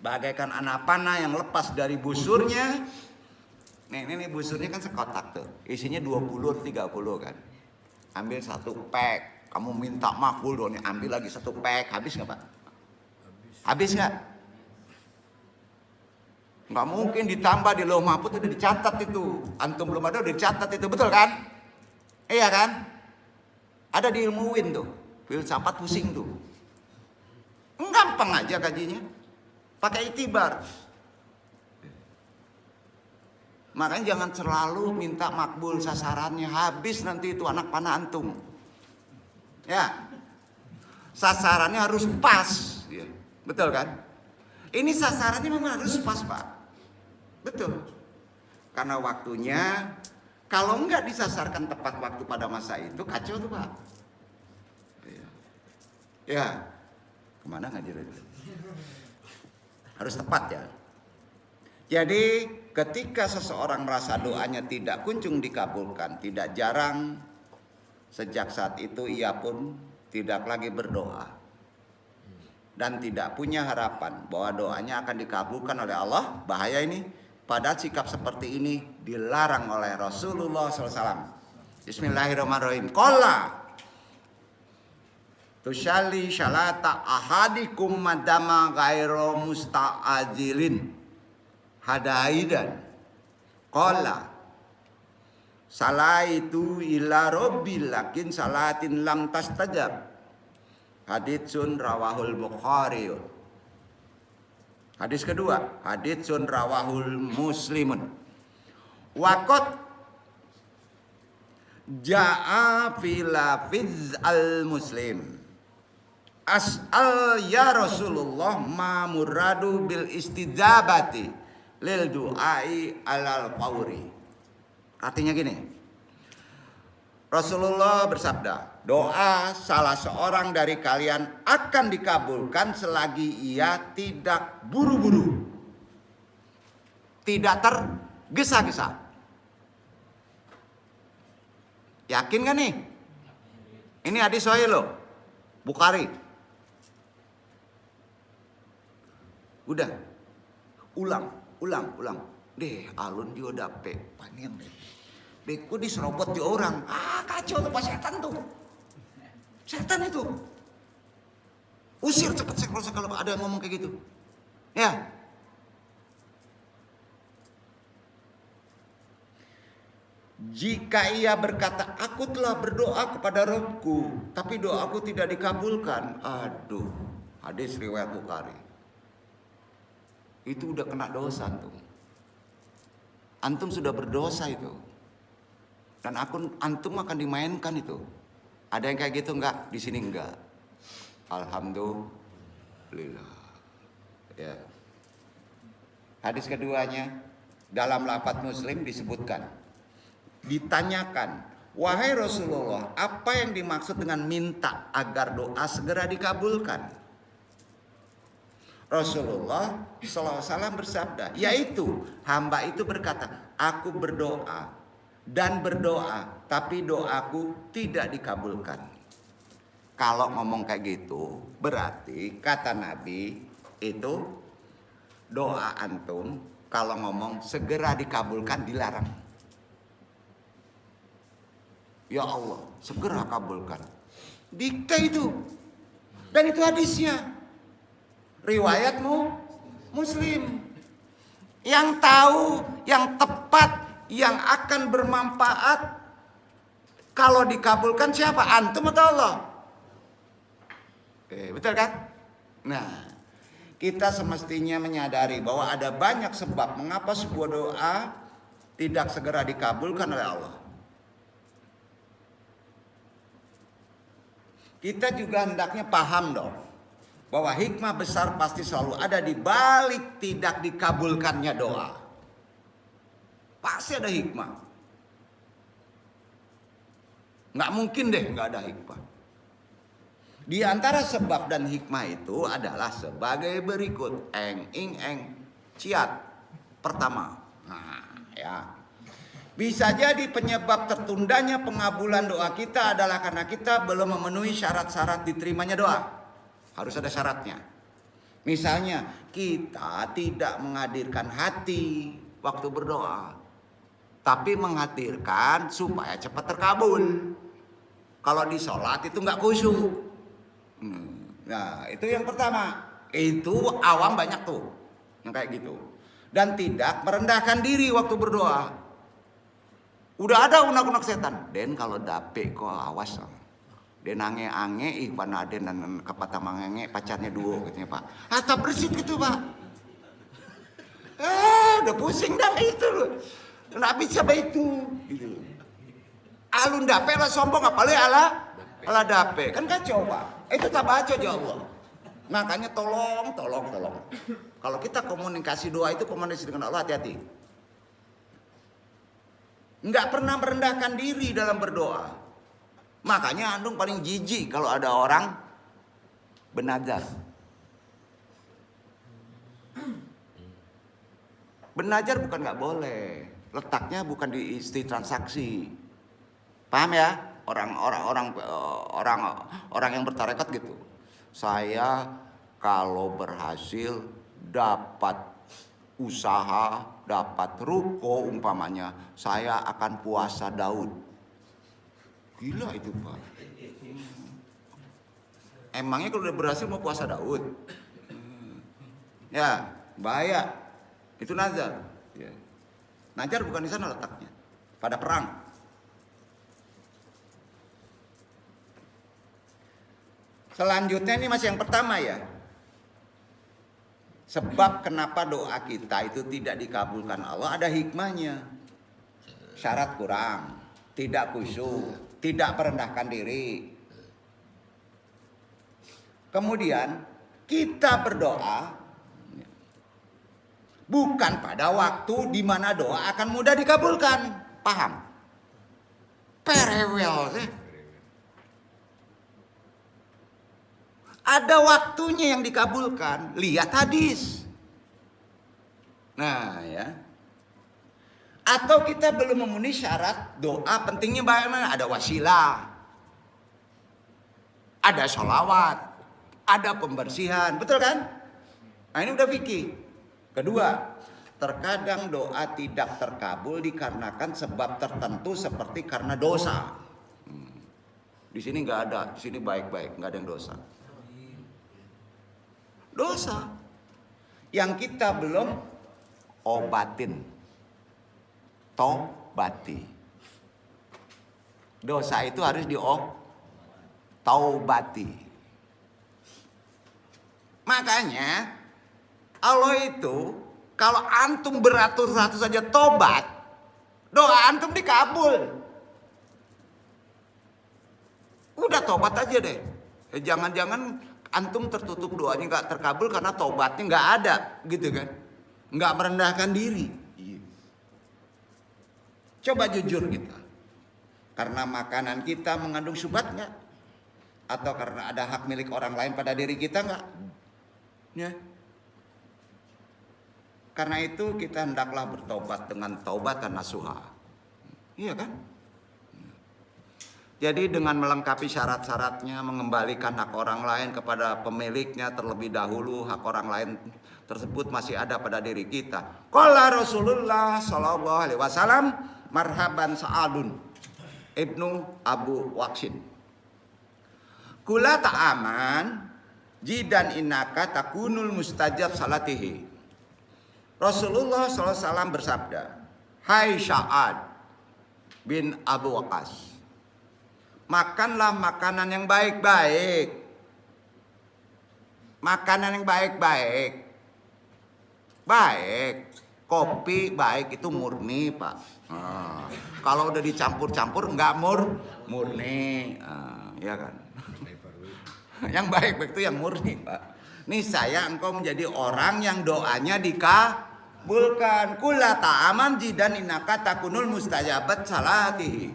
Bagaikan anak panah yang lepas dari busurnya. Ini busurnya kan sekotak tuh. Isinya 20 30 kan. Ambil satu pack. Kamu minta makbul dong, ambil lagi satu pack. Habis nggak Pak? Habis nggak? Nggak mungkin ditambah di Lauh Mahfuz udah dicatat itu. Antum belum ada udah dicatat itu, betul kan? Iya kan? Ada di ilmu UIN tuh. Filsafat pusing tuh. Gampang aja kajinya. Pakai itibar. Makanya jangan selalu minta makbul sasarannya. Habis nanti itu anak panah antum. Ya. Sasarannya harus pas. Ya. Betul kan? Ini sasarannya memang harus pas Pak. Betul. Karena waktunya, kalau enggak disasarkan tepat waktu pada masa itu, kacau tuh Pak. Ya, kemana ngajar itu? Harus tepat ya. Jadi ketika seseorang merasa doanya tidak kunjung dikabulkan, tidak jarang, sejak saat itu ia pun tidak lagi berdoa. Dan tidak punya harapan bahwa doanya akan dikabulkan oleh Allah. Bahaya ini. Padahal sikap seperti ini dilarang oleh Rasulullah SAW. Bismillahirrahmanirrahim. Qala tusalli syalata ahadikum madama ghairu musta'ajilin hadaidan. Qala salaitu ila rabbil lakin salatin lam tastajab. Haditsun rawahul Bukhari. Hadis kedua, haditsun rawahul Muslimun. Waqat ja'a fi lafiz al-Muslim. As'al ya Rasulullah ma muradu bil istijabati lil du'ai alal fawri. Artinya gini. Rasulullah bersabda, doa salah seorang dari kalian akan dikabulkan selagi ia tidak buru-buru. Tidak tergesa-gesa. Yakin gak nih? Ini hadis sahih loh. Bukhari. Udah, ulang. Deh, alun juga dapet panjang deh. Beku diserobot di orang. Kacau tuh pas setan tuh. Setan itu. Usir cepet kalau ada yang ngomong kayak gitu. Ya. Jika ia berkata, aku telah berdoa kepada Robku, tapi doaku tidak dikabulkan. Aduh, hadis riwayat Bukhari. Itu udah kena dosa antum. Antum sudah berdosa itu. Dan akun antum akan dimainkan itu. Ada yang kayak gitu enggak? Di sini enggak. Alhamdulillah. Ya. Hadis keduanya dalam lafaz Muslim disebutkan. Ditanyakan, wahai Rasulullah, apa yang dimaksud dengan minta agar doa segera dikabulkan? Rasulullah SAW bersabda, yaitu hamba itu berkata, aku berdoa dan berdoa, tapi doaku tidak dikabulkan. Kalau ngomong kayak gitu, berarti kata Nabi itu doa antum kalau ngomong segera dikabulkan dilarang. Ya Allah, segera kabulkan. Dikte itu. Dan itu hadisnya. Riwayatmu Muslim. Yang tahu, yang tepat, yang akan bermanfaat kalau dikabulkan siapa? Antum atau Allah? Betul kan? Nah, kita semestinya menyadari bahwa ada banyak sebab mengapa sebuah doa tidak segera dikabulkan oleh Allah. Kita juga hendaknya paham dong bahwa hikmah besar pasti selalu ada di balik tidak dikabulkannya doa. Pasti ada hikmah. Nggak mungkin deh nggak ada hikmah. Di antara sebab dan hikmah itu adalah sebagai berikut. Eng, ing, eng, ciat. Pertama. Nah, ya. Bisa jadi penyebab tertundanya pengabulan doa kita adalah karena kita belum memenuhi syarat-syarat diterimanya doa. Harus ada syaratnya. Misalnya, kita tidak menghadirkan hati waktu berdoa. Tapi menghadirkan supaya cepat terkabul. Kalau di sholat itu nggak khusyuk. Nah, itu yang pertama. Itu awam banyak tuh yang kayak gitu. Dan tidak merendahkan diri waktu berdoa. Udah ada unak-unak setan. Den kalau dapet kok awas. Den ange-ange Iwan Aden dan kapata mangenge pacarnya duo katanya Pak. Atap bersih gitu Pak. Udah pusing dah itu loh. Nggak bisa itu. Gitu. Alun dapet lah sombong apalagi ala dapet. Kan kacau Pak. Itu tak baca ya Allah. Makanya tolong. Kalau kita komunikasi doa itu komunikasi dengan Allah, hati-hati. Nggak pernah merendahkan diri dalam berdoa. Makanya andung paling jijik kalau ada orang benazar. Benazar bukan nggak boleh. Letaknya bukan di isti transaksi. Paham ya? Orang yang bertarekat gitu. Saya kalau berhasil dapat usaha, dapat ruko umpamanya, saya akan puasa Daud. Gila itu Pak. Emangnya kalau udah berhasil mau puasa Daud? Ya, bahaya. Itu nazar. Ya. Nazar bukan di sana letaknya. Pada perang. Selanjutnya ini masih yang pertama ya. Sebab kenapa doa kita itu tidak dikabulkan Allah ada hikmahnya. Syarat kurang, tidak khusyuk, tidak merendahkan diri. Kemudian kita berdoa bukan pada waktu di mana doa akan mudah dikabulkan. Paham? Perewel sih. Ada waktunya yang dikabulkan. Lihat hadis. Nah ya. Atau kita belum memenuhi syarat doa pentingnya bagaimana? Ada wasilah. Ada sholawat. Ada pembersihan. Betul kan? Nah ini udah fikih. Kedua, terkadang doa tidak terkabul dikarenakan sebab tertentu seperti karena dosa. Di sini nggak ada. Di sini baik-baik. Nggak ada yang dosa. Dosa yang kita belum obatin, tobati. Dosa itu harus taubati. Makanya Allah itu kalau antum beratus-ratus saja tobat, doa antum dikabul. Udah tobat aja deh. Jangan-jangan antum tertutup doanya nggak terkabul karena tobatnya nggak ada, gitu kan? Nggak merendahkan diri. Coba jujur kita. Karena makanan kita mengandung syubhat nggak? Atau karena ada hak milik orang lain pada diri kita nggak? Ya. Karena itu kita hendaklah bertobat dengan taubatan nasuha. Iya kan? Jadi dengan melengkapi syarat-syaratnya, mengembalikan hak orang lain kepada pemiliknya terlebih dahulu, hak orang lain tersebut masih ada pada diri kita. Qala Rasulullah sallallahu alaihi wasallam, marhaban Sa'adun ibnu Abu Waqsin. Kula ta'aman jidan innaka takunul mustajab salatihi. Rasulullah sallallahu alaihi wasallam bersabda, hai Sa'ad bin Abu Waqqas, makanlah makanan yang baik-baik. Makanan yang baik-baik. Baik. Kopi baik itu murni, Pak. Kalau udah dicampur-campur enggak murni. Ya kan? Yang baik-baik itu yang murni, Pak. Nih saya engkau menjadi orang yang doanya dikabulkan. Kula ta'aman jidan innaka takunul mustajabat salatihi.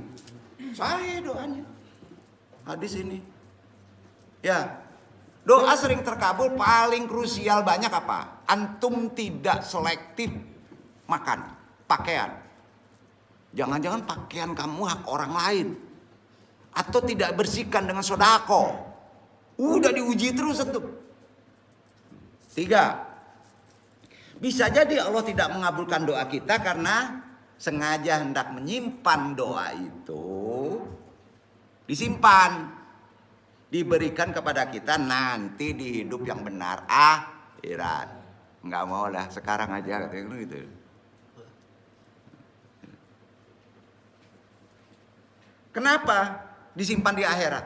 Saya doanya. Hadis ini. Ya. Doa sering terkabul paling krusial banyak apa? Antum tidak selektif makan, pakaian. Jangan-jangan pakaian kamu hak orang lain. Atau tidak bersihkan dengan sodako. Udah diuji terus itu. 3. Bisa jadi Allah tidak mengabulkan doa kita karena sengaja hendak menyimpan doa itu. Disimpan, diberikan kepada kita nanti di hidup yang benar akhirat. Nggak mau lah, sekarang aja katanya gitu. Kenapa disimpan di akhirat?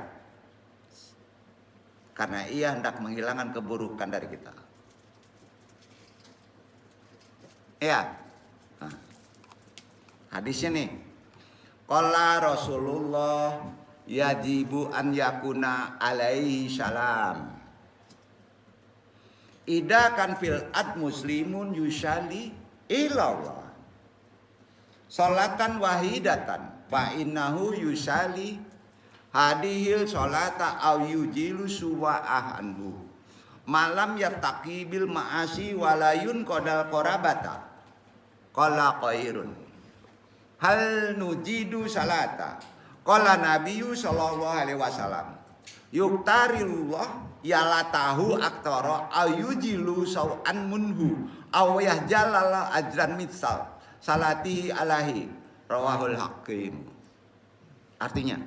Karena ia hendak menghilangkan keburukan dari kita. Ya, hadisnya nih. Qala Rasulullah yajibu an yakuna alaihi salam. Ida kan fil ad muslimun yusali ilallah. Salatan wahidatan fa innahu yusali hadihil salata au yujilu suwa'ah anhu. Malam yattaqi bil ma'asi walayun qadal qorabata. Qala qairun. Hal nujidu salata. Qala Nabiyyu sallallahu alaihi wasallam, yuktarillah yalatahu aktara ayujilu sau'an munhu aw yahjalala ajran mitsal salatihi alahi rawahul hakim. Artinya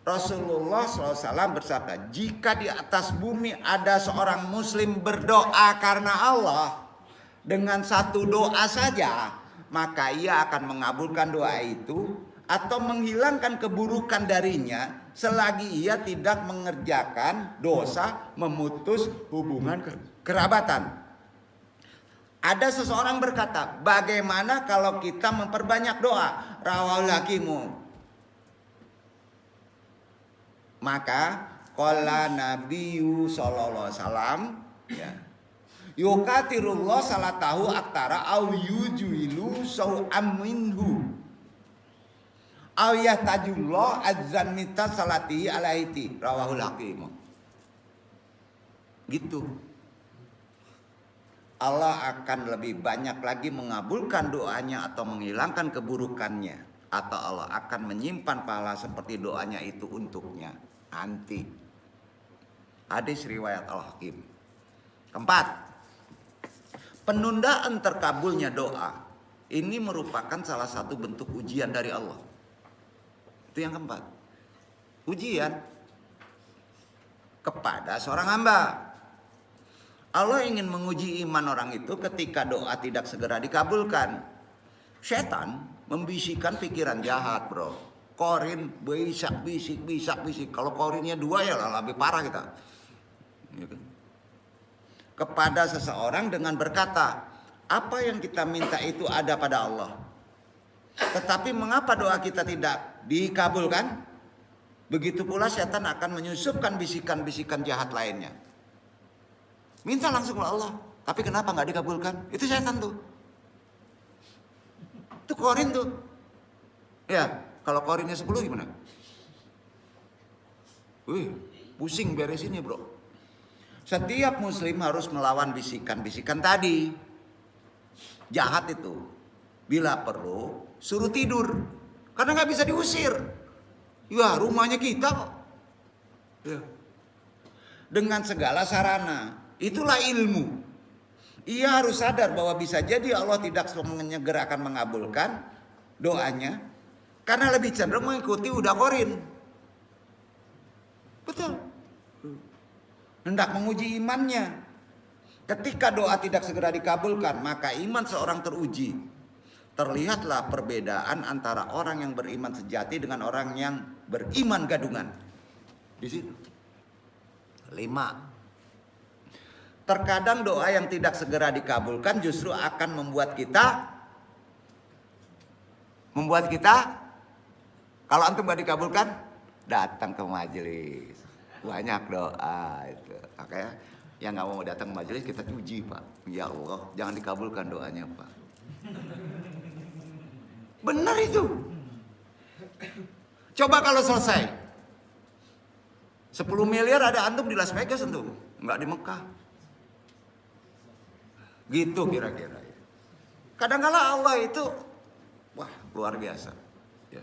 Rasulullah SAW bersabda, jika di atas bumi ada seorang muslim berdoa karena Allah dengan satu doa saja, maka ia akan mengabulkan doa itu atau menghilangkan keburukan darinya selagi ia tidak mengerjakan dosa memutus hubungan kerabatan. Ada seseorang berkata, bagaimana kalau kita memperbanyak doa? Rawahul hakimu. Maka qala Nabiyyu sallallahu alaihi wasallam, ya, yukatirullah salatahu aktara au yujilu sau'am minhu ayat tajullah azan mita salati alaiti rawahul hakim. Gitu. Allah akan lebih banyak lagi mengabulkan doanya atau menghilangkan keburukannya, atau Allah akan menyimpan pahala seperti doanya itu untuknya nanti. Hadis riwayat Al-Hakim. 4. Penundaan terkabulnya doa ini merupakan salah satu bentuk ujian dari Allah. Itu yang 4. Ujian kepada seorang hamba. Allah ingin menguji iman orang itu ketika doa tidak segera dikabulkan. Setan membisikkan pikiran jahat, bro. Korin bisik. Kalau korinnya 2 ya lebih parah kita. Kepada seseorang dengan berkata, apa yang kita minta itu ada pada Allah. Tetapi mengapa doa kita tidak dikabulkan? Begitu pula setan akan menyusupkan bisikan-bisikan jahat lainnya. Minta langsung ke Allah, tapi kenapa nggak dikabulkan? Itu setan tuh. Itu korin tuh. Ya, Kalau korinnya 10 gimana? Wih, pusing beresinnya bro. Setiap muslim harus melawan bisikan-bisikan tadi. Jahat itu. Bila perlu, suruh tidur. Karena nggak bisa diusir. Ya, rumahnya kita kok. Ya. Dengan segala sarana. Itulah ilmu. Ia harus sadar bahwa bisa jadi Allah tidak segera akan mengabulkan doanya. Karena lebih cenderung mengikuti udah korin. Betul. Hendak menguji imannya. Ketika doa tidak segera dikabulkan, maka iman seorang teruji. Terlihatlah perbedaan antara orang yang beriman sejati dengan orang yang beriman gadungan. Di situ. 5. Terkadang doa yang tidak segera dikabulkan justru akan membuat kita kalau antum gak dikabulkan, datang ke majelis. Banyak doa itu. Makanya yang gak mau datang ke majelis kita uji, Pak. Ya Allah, jangan dikabulkan doanya, Pak. Benar itu. Coba kalau selesai 10 miliar ada antum di Las Vegas antum, nggak di Mekah. Gitu kira-kira. Kadang-kala Allah itu wah luar biasa. Ya.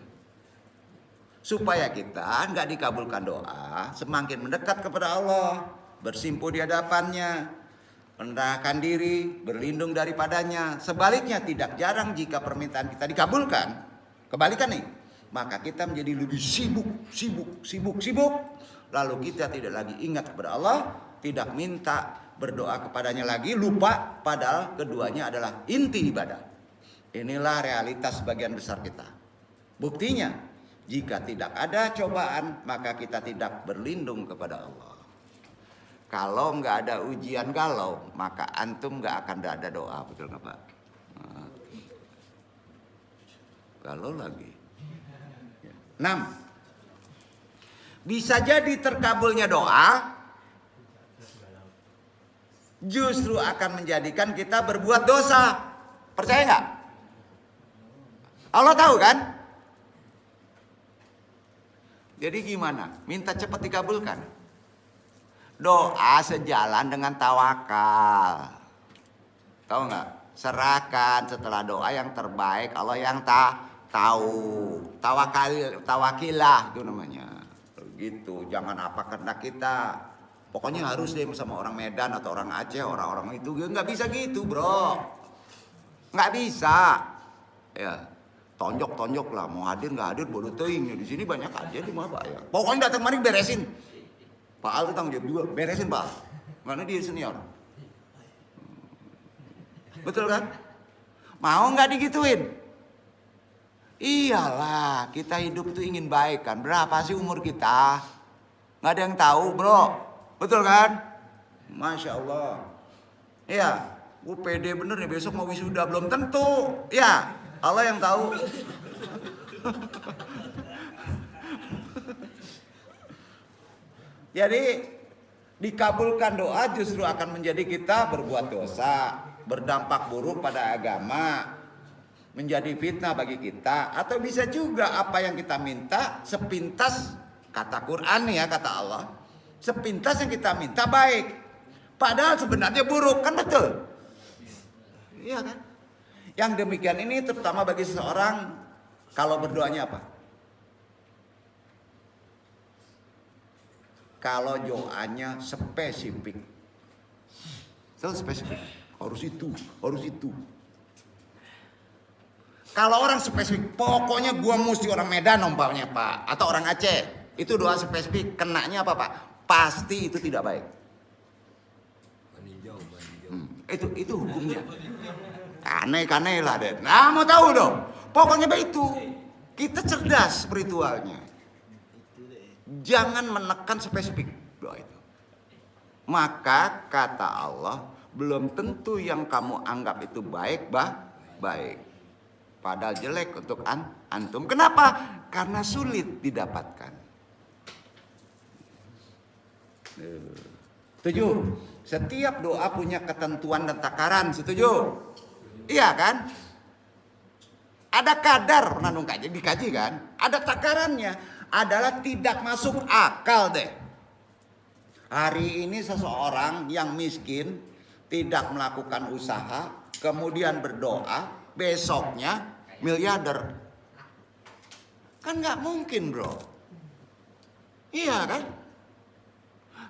Supaya kita nggak dikabulkan doa, semakin mendekat kepada Allah, bersimpuh di hadapannya, merendahkan diri, berlindung daripadanya. Sebaliknya tidak jarang jika permintaan kita dikabulkan, kebalikan nih, maka kita menjadi lebih sibuk. Lalu kita tidak lagi ingat kepada Allah, tidak minta berdoa kepadanya lagi, lupa padahal keduanya adalah inti ibadah. Inilah realitas sebagian besar kita. Buktinya, jika tidak ada cobaan, maka kita tidak berlindung kepada Allah. Kalau nggak ada ujian galau, maka antum nggak akan ada doa, betul nggak Pak? Nah, galau lagi. 6. Bisa jadi terkabulnya doa justru akan menjadikan kita berbuat dosa. Percaya nggak? Allah tahu kan? Jadi gimana? Minta cepat dikabulkan. Doa sejalan dengan tawakal. Tahu nggak? Serahkan setelah doa yang terbaik Allah yang tahu. Tawakilah itu namanya. Gitu. Jangan apa karena kita. Pokoknya harus deh sama orang Medan atau orang Aceh, orang-orang itu. Nggak bisa gitu bro. Nggak bisa. Ya, tonjok lah. Mau hadir nggak hadir bodoh teing. Di sini banyak aja di mana Pak ya. Pokoknya datang kemarin beresin. Pak Al tanggung jawab juga. Beresin Pak. Karena dia senior. Betul kan? Mau nggak digituin? Iyalah, kita hidup tuh ingin baik kan. Berapa sih umur kita? Nggak ada yang tahu bro. Betul kan? Masya Allah. Iya, pede bener nih besok mau wisuda belum tentu. Ya, Allah yang tahu. Jadi dikabulkan doa justru akan menjadi kita berbuat dosa, berdampak buruk pada agama, menjadi fitnah bagi kita, atau bisa juga apa yang kita minta sepintas kata Quran ya, kata Allah, sepintas yang kita minta baik, padahal sebenarnya buruk, kan betul? Iya kan? Yang demikian ini terutama bagi seseorang kalau berdoanya apa? Kalau doanya spesifik, spesifik, harus itu. Kalau orang spesifik, pokoknya gua mesti orang Medan umpamanya Pak, atau orang Aceh, itu doa spesifik, kenanya apa Pak? Pasti itu tidak baik. Itu hukumnya. Aneh-aneh lah deh. Nah mau tahu dong, pokoknya begitu. Kita cerdas spiritualnya. Jangan menekan spesifik doa itu. Maka kata Allah, belum tentu yang kamu anggap itu baik, baik. Padahal jelek untuk antum. Kenapa? Karena sulit didapatkan. 7. Setiap doa punya ketentuan dan takaran. Setuju? Iya kan? Ada kadar, pernah dikaji kan? Ada takarannya, adalah tidak masuk akal deh. Hari ini seseorang yang miskin tidak melakukan usaha, kemudian berdoa, besoknya miliarder. Kan nggak mungkin, bro. Iya kan?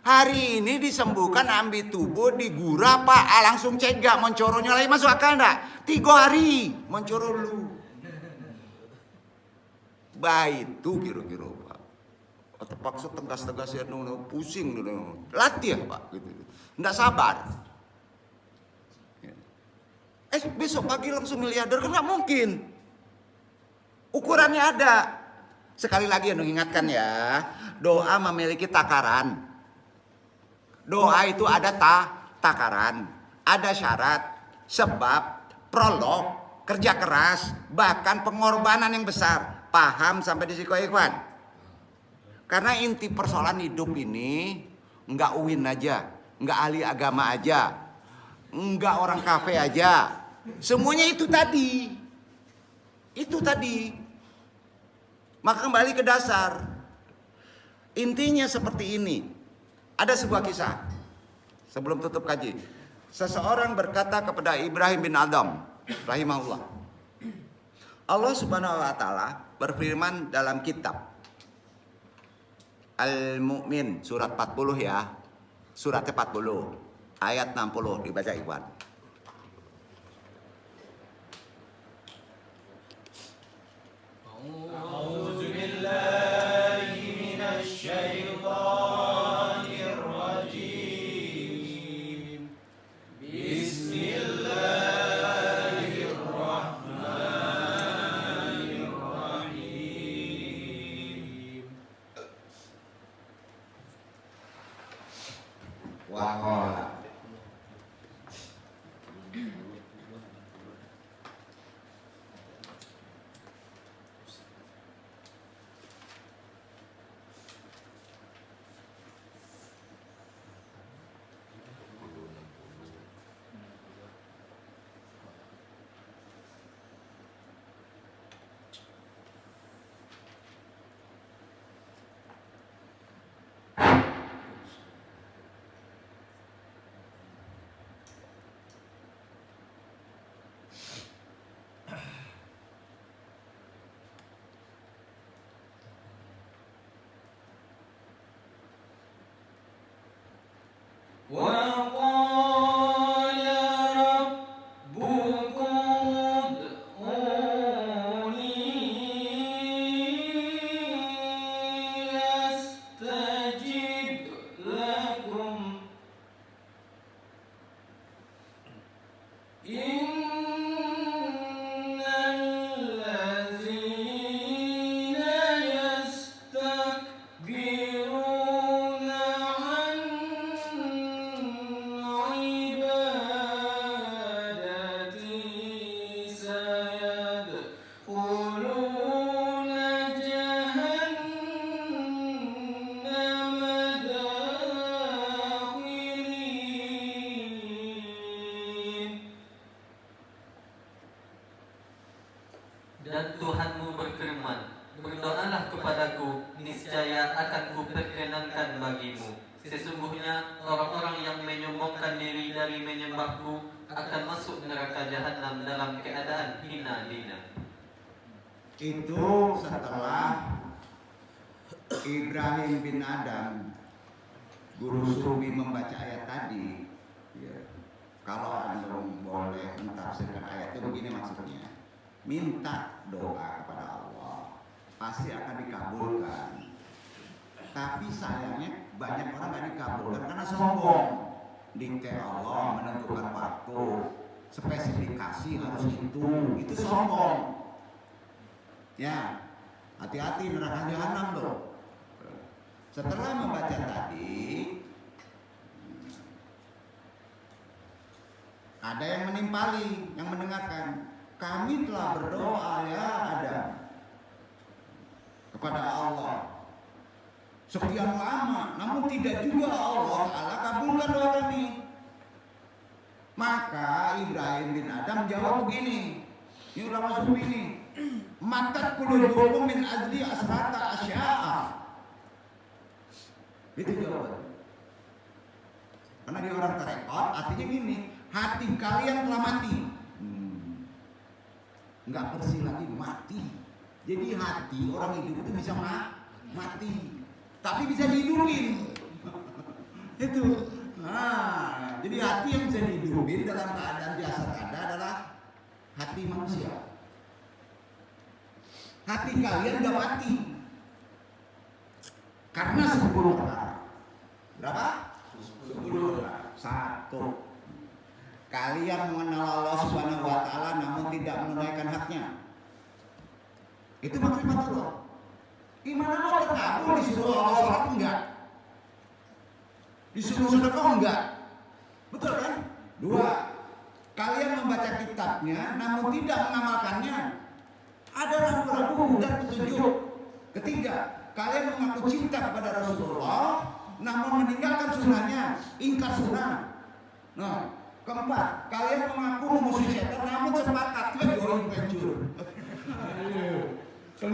Hari ini disembuhkan ambil tubuh digura pak, langsung cegak mencoronya lagi, masuk akal enggak? 3 hari mencoro lu. Baik itu kira-kira pak. Terpaksa tegas-tegas ya, pusing dulu. Latih ya pak, gitu. Enggak sabar. Besok pagi langsung miliarder kan nggak mungkin. Ukurannya ada. Sekali lagi ingatkan ya, doa memiliki takaran. Doa itu ada takaran, ada syarat, sebab, prolog, kerja keras, bahkan pengorbanan yang besar. Paham sampai di situ ikhwan? Karena inti persoalan hidup ini nggak UIN aja, nggak ahli agama aja, nggak orang kafe aja. Semuanya itu tadi. Itu tadi. Maka kembali ke dasar. Intinya seperti ini. Ada sebuah kisah. Sebelum tutup kaji. Seseorang berkata kepada Ibrahim bin Adham rahimahullah. Allah Subhanahu wa taala berfirman dalam kitab Al-Mu'min surat 40 ya. Suratnya 40 ayat 60 dibaca ikhwan. وقال ربكم ادعوني أستجب لكم إن الذين يستكبرون عن عبادتي سيدخلون جهنم داخرين. Dan Tuhanmu berfirman, berdoalah kepadaku, niscaya akan kuperkenankan bagimu. Sesungguhnya orang-orang yang menyombongkan diri dari menyembahku akan masuk neraka jahanam dalam keadaan hina dina. Itu setelah Ibrahim bin Adham, guru sufi, membaca ayat tadi. Ya. Kalau antum boleh mentafsirkan ayat itu begini maksudnya. Minta doa kepada Allah, pasti akan dikabulkan. Tapi sayangnya banyak orang gak dikabulkan karena sombong. Dikte Allah menentukan waktu, spesifikasi harus itu sombong. Ya, hati-hati neraka jahanam loh. Setelah membaca tadi, ada yang menimpali, yang mendengarkan. Kami telah berdoa ya Adam kepada Allah sekian lama, namun tidak juga Allah Ta'ala kabulkan doa kami. Maka Ibrahim bin Adham jawab begini, ini ulama sufi ini, matat qulubukum min ajli asrata asya'a. Itu jawaban. Karena dia orang tarekat, artinya gini, hati kalian telah mati. Nggak bersih lagi, mati. Jadi hati orang hidup itu bisa mati, tapi bisa dihidupin. Itu. Nah, jadi hati yang bisa dihidupin dalam keadaan biasa ada adalah hati manusia. Hati kalian udah mati karena 10 perkara. Berapa? 10 perkara. 1. Kalian mengenal Allah Subhanahu wa taala namun tidak menunaikan haknya. Itu makrifatullah. Iman Allah terkabul disuruh Allah sholat enggak? Disuruh sedekah enggak? Betul kan? 2. Kalian membaca kitabnya namun tidak mengamalkannya. Ada ragu-ragu dan petunjuk. 3. Kalian mengaku cinta kepada Rasulullah namun meninggalkan sunnahnya, ingkar sunnah. Nah, 4. Kalian mengaku memusuhi setan namun sepakat join venture. 5.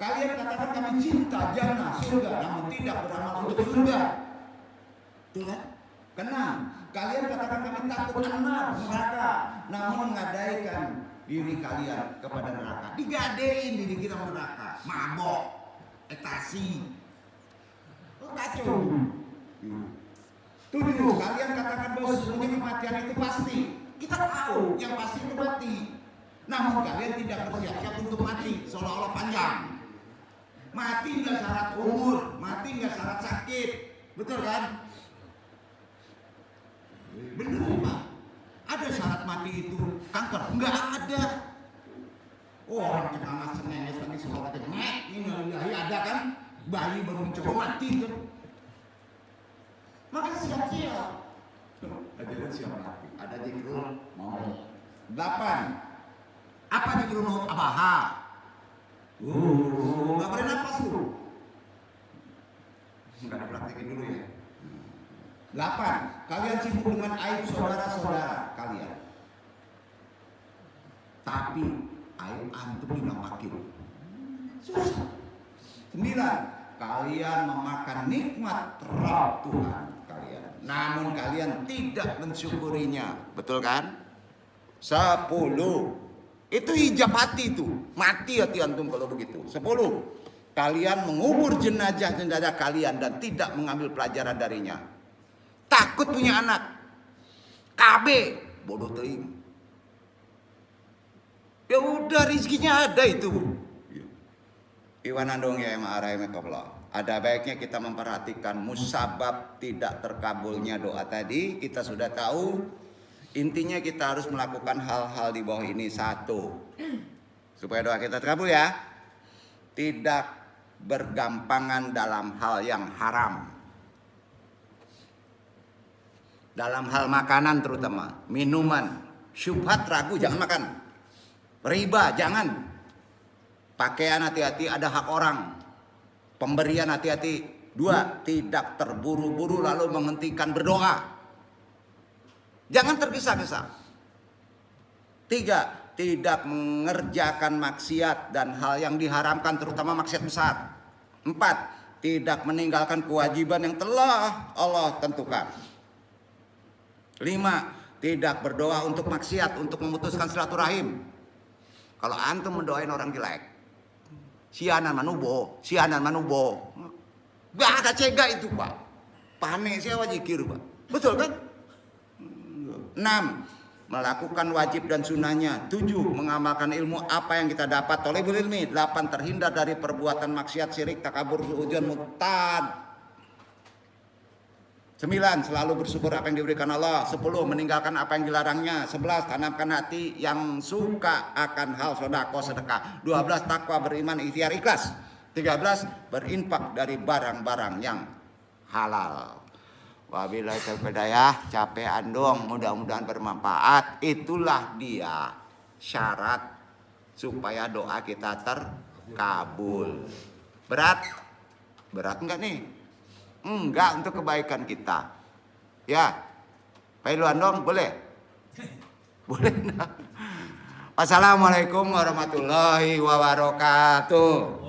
Kalian katakan kami cinta jannah surga namun tidak beramal untuk surga. Betul kan? 6. Kalian katakan kami takut neraka namun menggadaikan diri kalian kepada neraka. Digadein diri kita neraka, mabok, ekstasi. Kacau. 7. Kalian katakan bahwa sesungguhnya kematian itu pasti. Kita tahu yang pasti itu mati. Namun kalian tidak bersiap-siap untuk mati, seolah-olah panjang. Mati nggak syarat umur, mati nggak syarat sakit, betul kan? Bener Pak. Ada syarat mati itu kanker? Nggak ada. Oh, orang cengangas cengenges lagi sekolah nek, ini ada kan? Bayi baru mencoba mati kan? Maka siap-siap. Ada siap mati. Ada zikrul maut. 8. Apa zikrul maut? Abaha. Nggak boleh napas tuh. Nggak dipraktekin dulu ya. 8. Kalian sibuk dengan aib saudara-saudara kalian. Tapi aib antum dinampakin. Susah. 9. Kalian memakan nikmat Rabb Tuhan kalian, namun kalian tidak mensyukurinya, betul kan? 10. Itu hijab hati itu, mati hati antum kalau begitu. 10. Kalian mengubur jenazah-jenazah kalian dan tidak mengambil pelajaran darinya. Takut punya anak, KB, bodoh teuing. Ya udah rizkinya ada itu. Iwan andong ya ma'arahimahullah. Ada baiknya kita memperhatikan musabab tidak terkabulnya doa tadi. Kita sudah tahu. Intinya kita harus melakukan hal-hal di bawah ini. 1. Supaya doa kita terkabul ya. Tidak bergampangan dalam hal yang haram. Dalam hal makanan terutama. Minuman. Syubhat ragu jangan makan. Riba jangan. Pakaian hati-hati, ada hak orang. Pemberian hati-hati. 2. Tidak terburu-buru lalu menghentikan berdoa. Jangan tergesa-gesa. 3. Tidak mengerjakan maksiat dan hal yang diharamkan, terutama maksiat besar. 4. Tidak meninggalkan kewajiban yang telah Allah tentukan. 5. Tidak berdoa untuk maksiat, untuk memutuskan silaturahim. Kalau antum mendoain orang jelek, sianan manubo. Gak cega itu Pak. Panik siapa zikir Pak. Betul kan? 6. Melakukan wajib dan sunnahnya. 7. Mengamalkan ilmu apa yang kita dapat oleh ilmi. 8. Terhindar dari perbuatan maksiat, syirik, takabur, suudzon, murtad. 9. Selalu bersyukur apa yang diberikan Allah. 10. Meninggalkan apa yang dilarangnya. 11. Tanamkan hati yang suka akan hal sedekah. 12. Takwa, beriman, ikhtiar, ikhlas. 13. Berinfak dari barang-barang yang halal. Wabillahi taufiq hidayah. Capek andong, mudah-mudahan bermanfaat. Itulah dia syarat supaya doa kita terkabul. Berat enggak nih? Enggak, untuk kebaikan kita. Ya. Pak Ilu andong boleh? Boleh nah. Assalamualaikum warahmatullahi wabarakatuh.